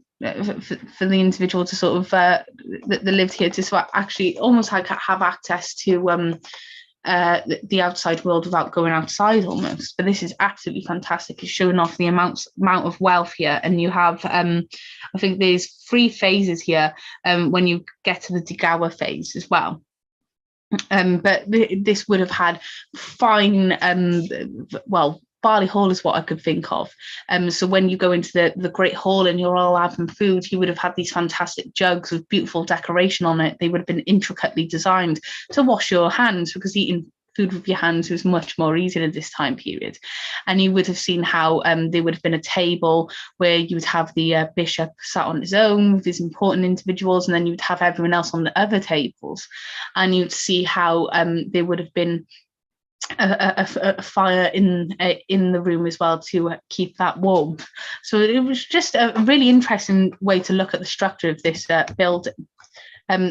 individual to sort of that lived here to sort of actually almost like have access to the outside world without going outside almost. But this is absolutely fantastic. It's showing off the amount of wealth here. And you have I think there's 3 phases here when you get to the De Gower phase as well. But this would have had fine Barley Hall is what I could think of. So when you go into the Great Hall and you're all having food, you would have had these fantastic jugs with beautiful decoration on it. They would have been intricately designed to wash your hands, because eating food with your hands was much more easier at this time period. And you would have seen how there would have been a table where you would have the bishop sat on his own with his important individuals, and then you would have everyone else on the other tables. And you'd see how there would have been a fire in the room as well to keep that warm. So it was just a really interesting way to look at the structure of this building.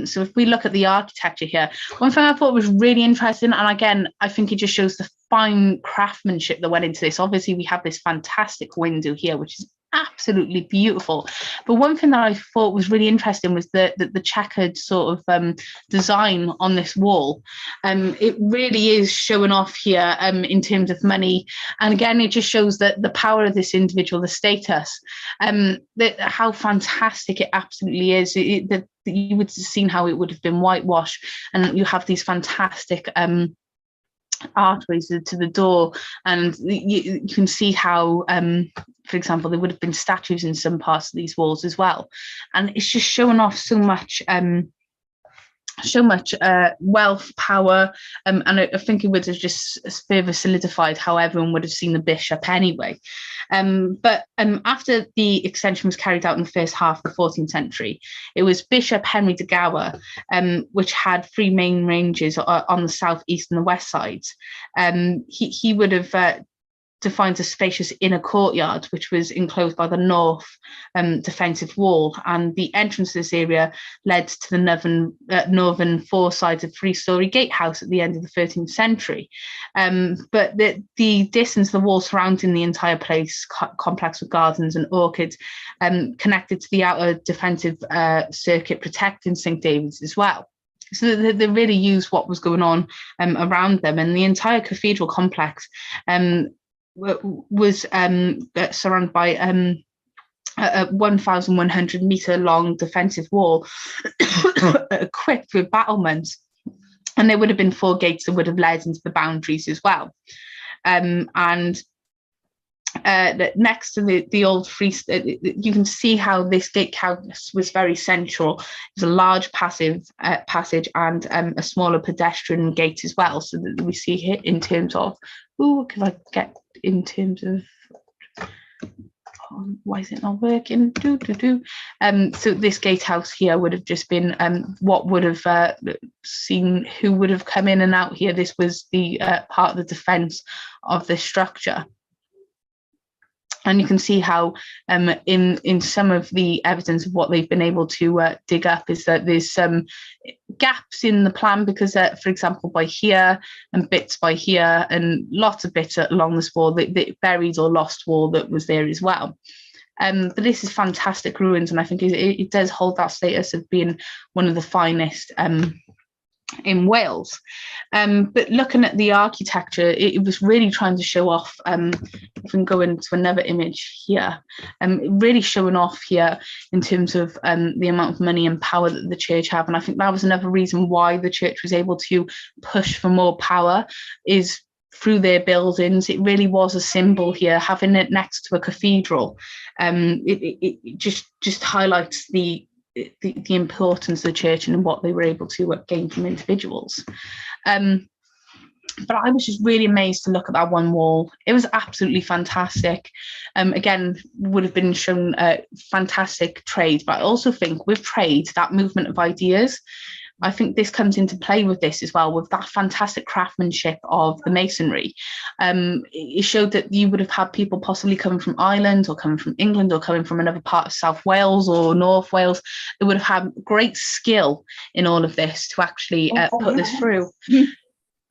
So if we look at the architecture here, one thing I thought was really interesting, and again, I think it just shows the fine craftsmanship that went into this. Obviously, we have this fantastic window here, which is absolutely beautiful. But one thing that I thought was really interesting was the checkered sort of design on this wall. It really is showing off here in terms of money. And again, it just shows that the power of this individual, the status, how fantastic it absolutely is. That you would have seen how it would have been whitewashed, and you have these fantastic archways to the door, and you can see how for example, there would have been statues in some parts of these walls as well. And it's just showing off so much wealth, power, and I think it would have just further solidified how everyone would have seen the bishop anyway. But after the extension was carried out in the first half of the 14th century, it was Bishop Henry de Gower, which had 3 main ranges on the south, east, and the west sides. He would have defined a spacious inner courtyard, which was enclosed by the north defensive wall, and the entrance to this area led to the northern 4 sides of 3-storey gatehouse at the end of the 13th century. But the distance, the wall surrounding the entire place, complex with gardens and orchids, connected to the outer defensive circuit protecting St. David's as well. So they really used what was going on around them, and the entire cathedral complex was surrounded by a 1,100 metre long defensive wall equipped with battlements, and there would have been 4 gates that would have led into the boundaries as well. And next to the old you can see how this gatehouse was very central. There's a large passage and a smaller pedestrian gate as well. So that we see here in terms of, why is it not working? So this gatehouse here would have just been what would have seen who would have come in and out here. This was the part of the defence of this structure. And you can see how in some of the evidence of what they've been able to dig up is that there's some gaps in the plan, because for example, by here and bits by here and lots of bits along this wall, the buried or lost wall that was there as well. But this is fantastic ruins, and I think it does hold that status of being one of the finest in Wales. But looking at the architecture, it was really trying to show off, if we can go into another image here, really showing off here in terms of the amount of money and power that the church have. And I think that was another reason why the church was able to push for more power, is through their buildings. It really was a symbol here, having it next to a cathedral. It just highlights the the importance of the church and what they were able to gain from individuals. But I was just really amazed to look at that one wall. It was absolutely fantastic. Again, would have been shown fantastic trade, but I also think with trade, that movement of ideas, I think this comes into play with this as well, with that fantastic craftsmanship of the masonry. It showed that you would have had people possibly coming from Ireland or coming from England or coming from another part of South Wales or North Wales. They would have had great skill in all of this to actually put this through.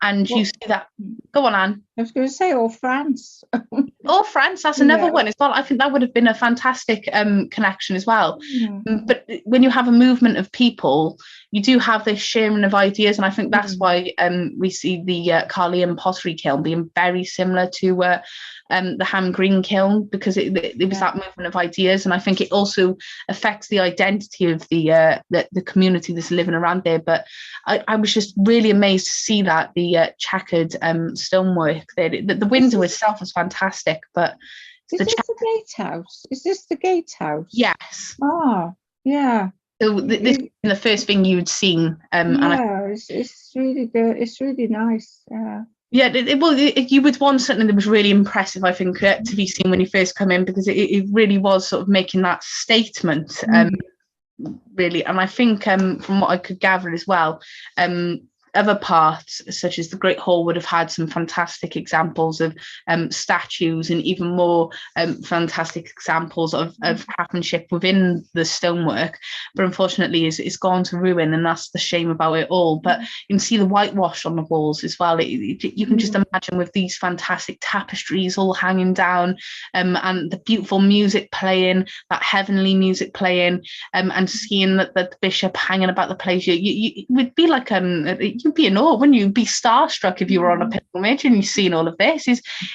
And you see that. Go on, Anne. I was going to say, or France. Or France, that's another one as well. I think that would have been a fantastic connection as well. But when you have a movement of people, you do have this sharing of ideas, and I think that's why we see the Carl-james pottery kiln being very similar to the Ham Green kiln, because it was that movement of ideas, and I think it also affects the identity of the community that's living around there. But I was just really amazed to see that the checkered stonework there. The window itself was fantastic, but is this the gatehouse? Is this the gatehouse? Yes. Oh, yeah. So this is the first thing you'd seen. It's really good. It's really nice. Yeah, you would want something that was really impressive, I think, to be seen when you first come in, because it really was sort of making that statement, really. And I think from what I could gather as well, other parts, such as the Great Hall, would have had some fantastic examples of statues, and even more fantastic examples of craftsmanship within the stonework. But unfortunately, it's gone to ruin, and that's the shame about it all. But you can see the whitewash on the walls as well. You can just imagine with these fantastic tapestries all hanging down, and the beautiful music playing, that heavenly music playing, and seeing that the bishop hanging about the place. You would be like you'd be in awe, wouldn't you? You'd be starstruck if you were on a pilgrimage and you've seen all of this.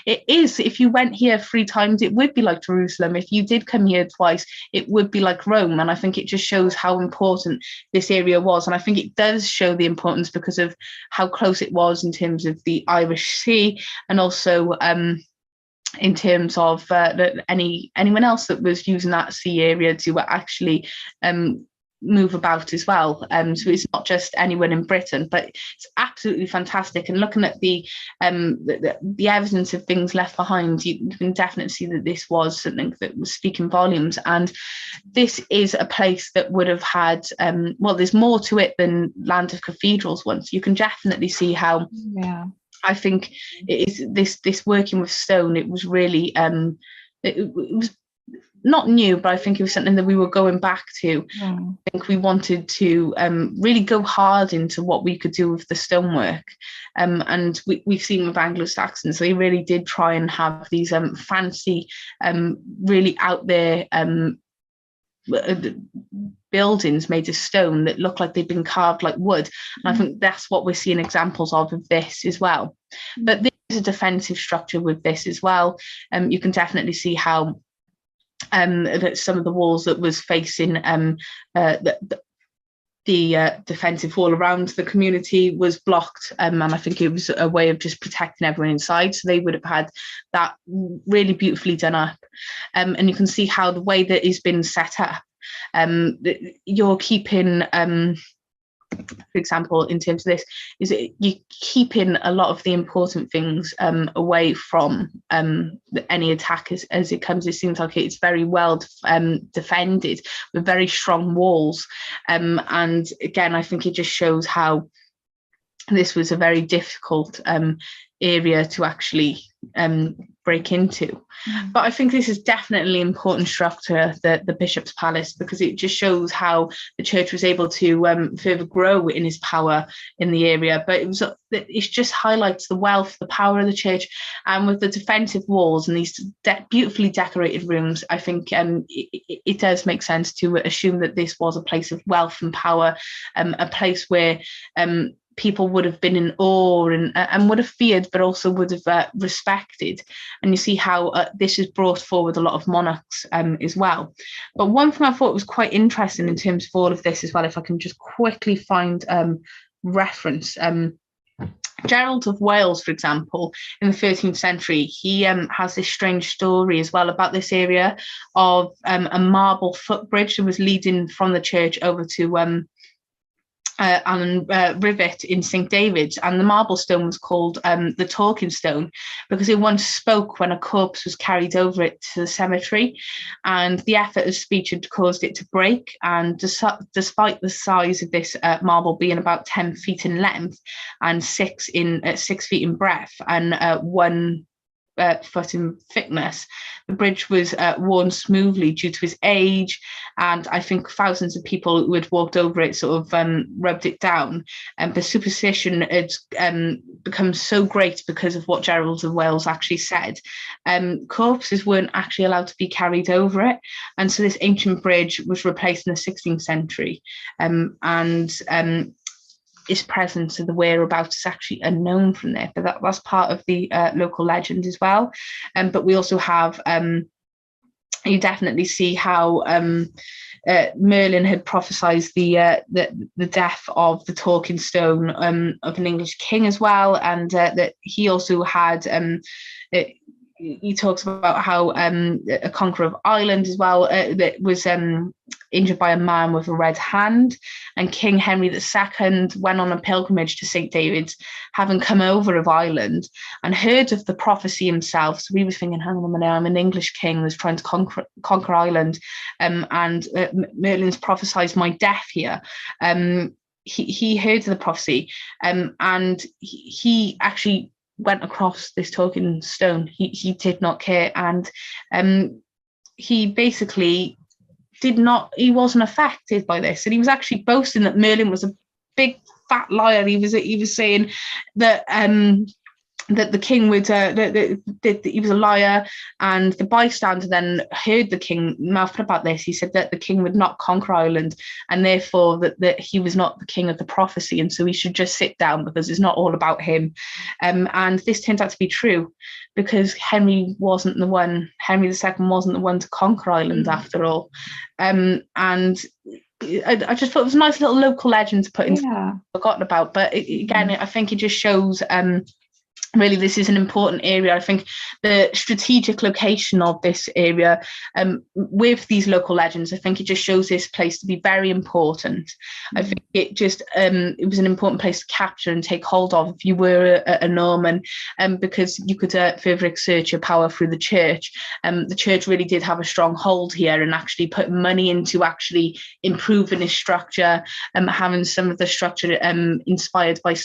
It is, if you went here 3 times, it would be like Jerusalem. If you did come here twice, it would be like Rome. And I think it just shows how important this area was. And I think it does show the importance because of how close it was in terms of the Irish Sea, and also in terms of anyone else that was using that sea area to actually move about as well. So it's not just anyone in Britain, but it's absolutely fantastic. And looking at the evidence of things left behind, you can definitely see that this was something that was speaking volumes. And this is a place that would have had there's more to it than Land of Cathedrals once. You can definitely see how I think it is this working with stone. It was really it was not new, but I think it was something that we were going back to. I think we wanted to really go hard into what we could do with the stonework. And we've seen with Anglo-Saxons, they really did try and have these fancy, really out there buildings made of stone that look like they've been carved like wood. And I think that's what we're seeing examples of this as well. But there is a defensive structure with this as well. You can definitely see how that some of the walls that was facing the defensive wall around the community was blocked, and I think it was a way of just protecting everyone inside. So they would have had that really beautifully done up, and you can see how the way that is been set up, you're keeping for example, in terms of this, is you keeping a lot of the important things away from any attack as it comes. It seems like it's very well defended with very strong walls, and again, I think it just shows how this was a very difficult area to actually break into. But I think this is definitely an important structure, the Bishop's Palace, because it just shows how the church was able to further grow in its power in the area. But it just highlights the wealth, the power of the church, and with the defensive walls and these beautifully decorated rooms, I think it does make sense to assume that this was a place of wealth and power, a place where people would have been in awe and would have feared, but also would have respected. And you see how this has brought forward a lot of monarchs as well. But one thing I thought was quite interesting in terms of all of this as well, if I can just quickly find reference, Gerald of Wales, for example, in the 13th century, he has this strange story as well about this area of a marble footbridge that was leading from the church over to Allen Rivet in St David's, and the marble stone was called the Talking Stone because it once spoke when a corpse was carried over it to the cemetery, and the effort of speech had caused it to break. And despite the size of this marble being about 10 feet in length and 6 feet in breadth and 1 foot in thickness, the bridge was worn smoothly due to its age, and I think thousands of people who had walked over it sort of rubbed it down. And the superstition had become so great because of what Gerald of Wales actually said. Corpses weren't actually allowed to be carried over it, and so this ancient bridge was replaced in the 16th century, and its presence and the whereabouts is actually unknown from there, but that's part of the local legend as well. But we also have, you definitely see how Merlin had prophesied the death of the Talking Stone of an English king as well, and that he also had he talks about how a conqueror of Ireland as well that was injured by a man with a red hand, and King Henry II went on a pilgrimage to St David's, having come over of Ireland and heard of the prophecy himself. So he was thinking, hang on a minute, I'm an English king who's trying to conquer Ireland, and Merlin's prophesied my death here. He heard of the prophecy, and he actually went across this Talking Stone. He did not care, and he basically he wasn't affected by this, and he was actually boasting that Merlin was a big fat liar. He was saying that that the king would that he was a liar, and the bystander then heard the king mouth about this. He said that the king would not conquer Ireland, and therefore that he was not the king of the prophecy, and so he should just sit down because it's not all about him. And this turns out to be true, because Henry II wasn't the one to conquer Ireland after all. And I just thought it was a nice little local legend to put into forgotten about, but again, I think it just shows really this is an important area. I think the strategic location of this area with these local legends, I think it just shows this place to be very important. I think it just it was an important place to capture and take hold of if you were a Norman, because you could further exert your power through the church. The church really did have a strong hold here, and actually put money into actually improving its structure, having some of the structure inspired by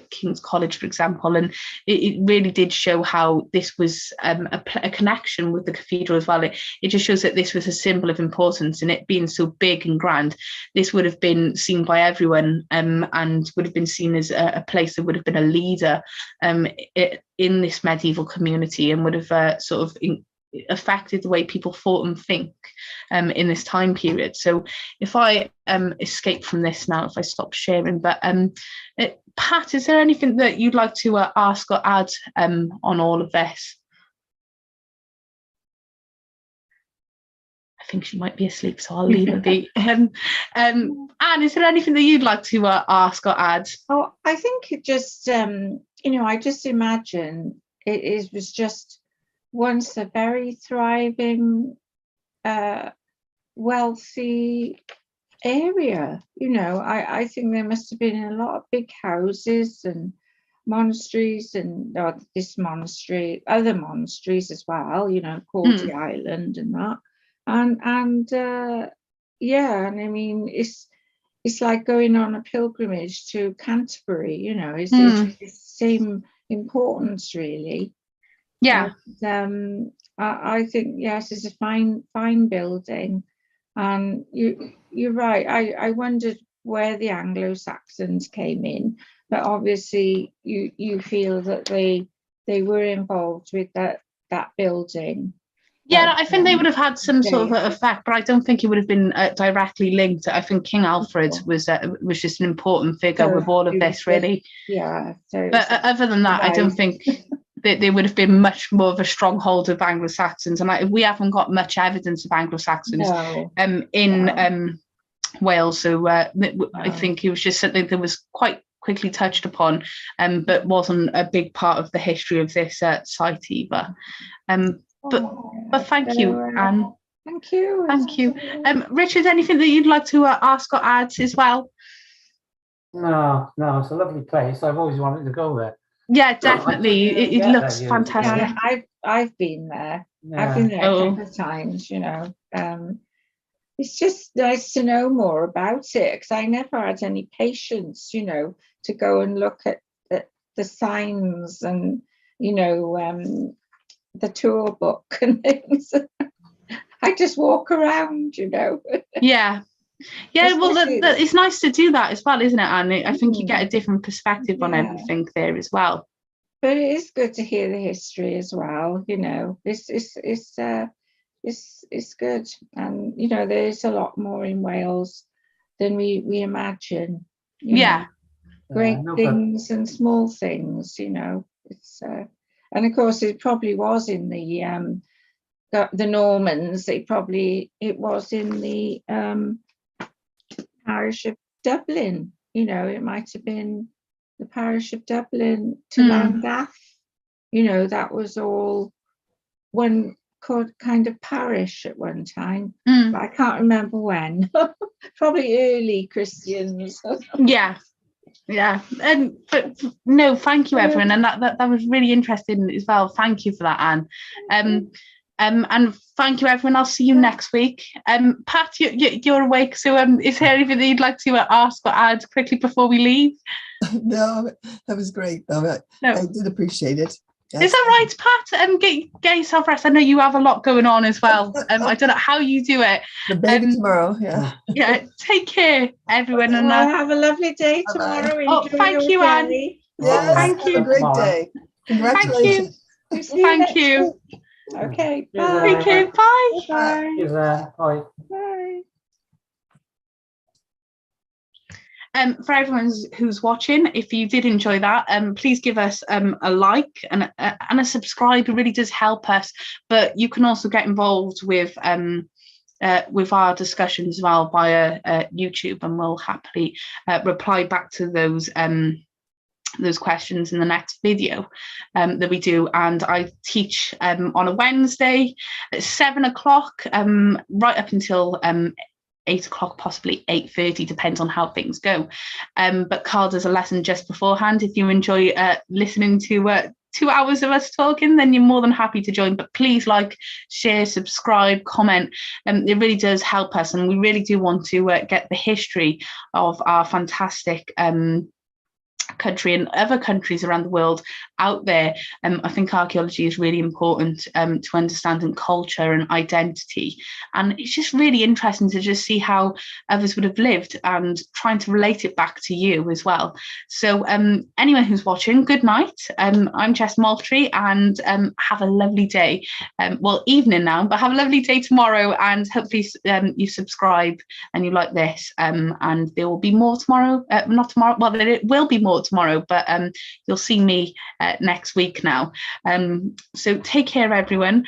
King's College, for example, and it really did show how this was a connection with the cathedral as well. It just shows that this was a symbol of importance, and it being so big and grand, this would have been seen by everyone, and would have been seen as a place that would have been a leader in this medieval community, and would have sort of affected the way people thought and think in this time period. So if I escape from this now, if I stop sharing, but Pat, is there anything that you'd like to ask or add on all of this? I think she might be asleep, so I'll leave her be. Anne, is there anything that you'd like to ask or add? Oh, I think it just, I just imagine it was just once a very thriving, wealthy area. I think there must have been a lot of big houses and monasteries, and this monastery, other monasteries as well, Cordy Island and that. And I mean, it's like going on a pilgrimage to Canterbury, it's the same importance, really. Yeah. And, I think, yes, it's a fine building. And you're right. I wondered where the Anglo-Saxons came in, but obviously you feel that they were involved with that building. Yeah, I think they would have had some sort of effect, but I don't think it would have been directly linked. I think King Alfred was just an important figure with all of this, really. Yeah. But other than that, I don't think that they would have been much more of a stronghold of Anglo-Saxons, and we haven't got much evidence of Anglo-Saxons in Wales. So I think it was just something that was quite quickly touched upon, but wasn't a big part of the history of this site either. But thank you, Anne. Thank you. Thank you. Richard, anything that you'd like to ask or add as well? No, it's a lovely place. I've always wanted to go there. Yeah, definitely. It looks fantastic. Yeah, I've been there. Yeah. I've been there a couple of times, you know. It's just nice to know more about it, because I never had any patience, you know, to go and look at the signs and, you know, the tour book and things. I just walk around, you know. Yeah, well, it's nice to do that as well, isn't it, Anne? I think you get a different perspective on everything there as well. But it is good to hear the history as well, you know. It's good, and you know, there's a lot more in Wales than we imagine. You know, great things and small things, you know. It's and of course it probably was in the Normans. It was in the parish of Dublin. You know, it might have been the parish of Dublin to Llandaff. You know, that was all one kind of parish at one time, but I can't remember when. Probably early Christians. Yeah, but no, thank you everyone, and that was really interesting as well. Thank you for that, Anne. And thank you everyone. I'll see you next week. Pat, you're awake, so is there anything that you'd like to ask or add quickly before we leave? No, that was great. I did appreciate it. Yes. Is that right, Pat? Get yourself rest. I know you have a lot going on as well. I don't know how you do it. The baby tomorrow, yeah. Yeah, take care, everyone. And have a lovely day tomorrow. Thank you, Anne. Yes, thank you. Have a great day. Congratulations. Thank you. Okay. Bye. Take care. Bye. Bye. Bye. For everyone who's watching, if you did enjoy that, please give us a like and a subscribe. It really does help us. But you can also get involved with our discussions as well via YouTube, and we'll happily reply back to those questions in the next video that we do. And I teach on a Wednesday at 7 o'clock, right up until 8 o'clock, possibly 8:30, depends on how things go. But Carl does a lesson just beforehand. If you enjoy listening to 2 hours of us talking, then you're more than happy to join. But please like, share, subscribe, comment. It really does help us, and we really do want to get the history of our fantastic country and other countries around the world out there. I think archaeology is really important to understanding culture and identity, and it's just really interesting to just see how others would have lived and trying to relate it back to you as well. So anyone who's watching, good night. I'm Jess Moultrie, and have a lovely day. Well, evening now, but have a lovely day tomorrow, and hopefully you subscribe and you like this, and there will be more tomorrow. Not tomorrow, well, there will be more tomorrow, but you'll see me next week now. So take care everyone.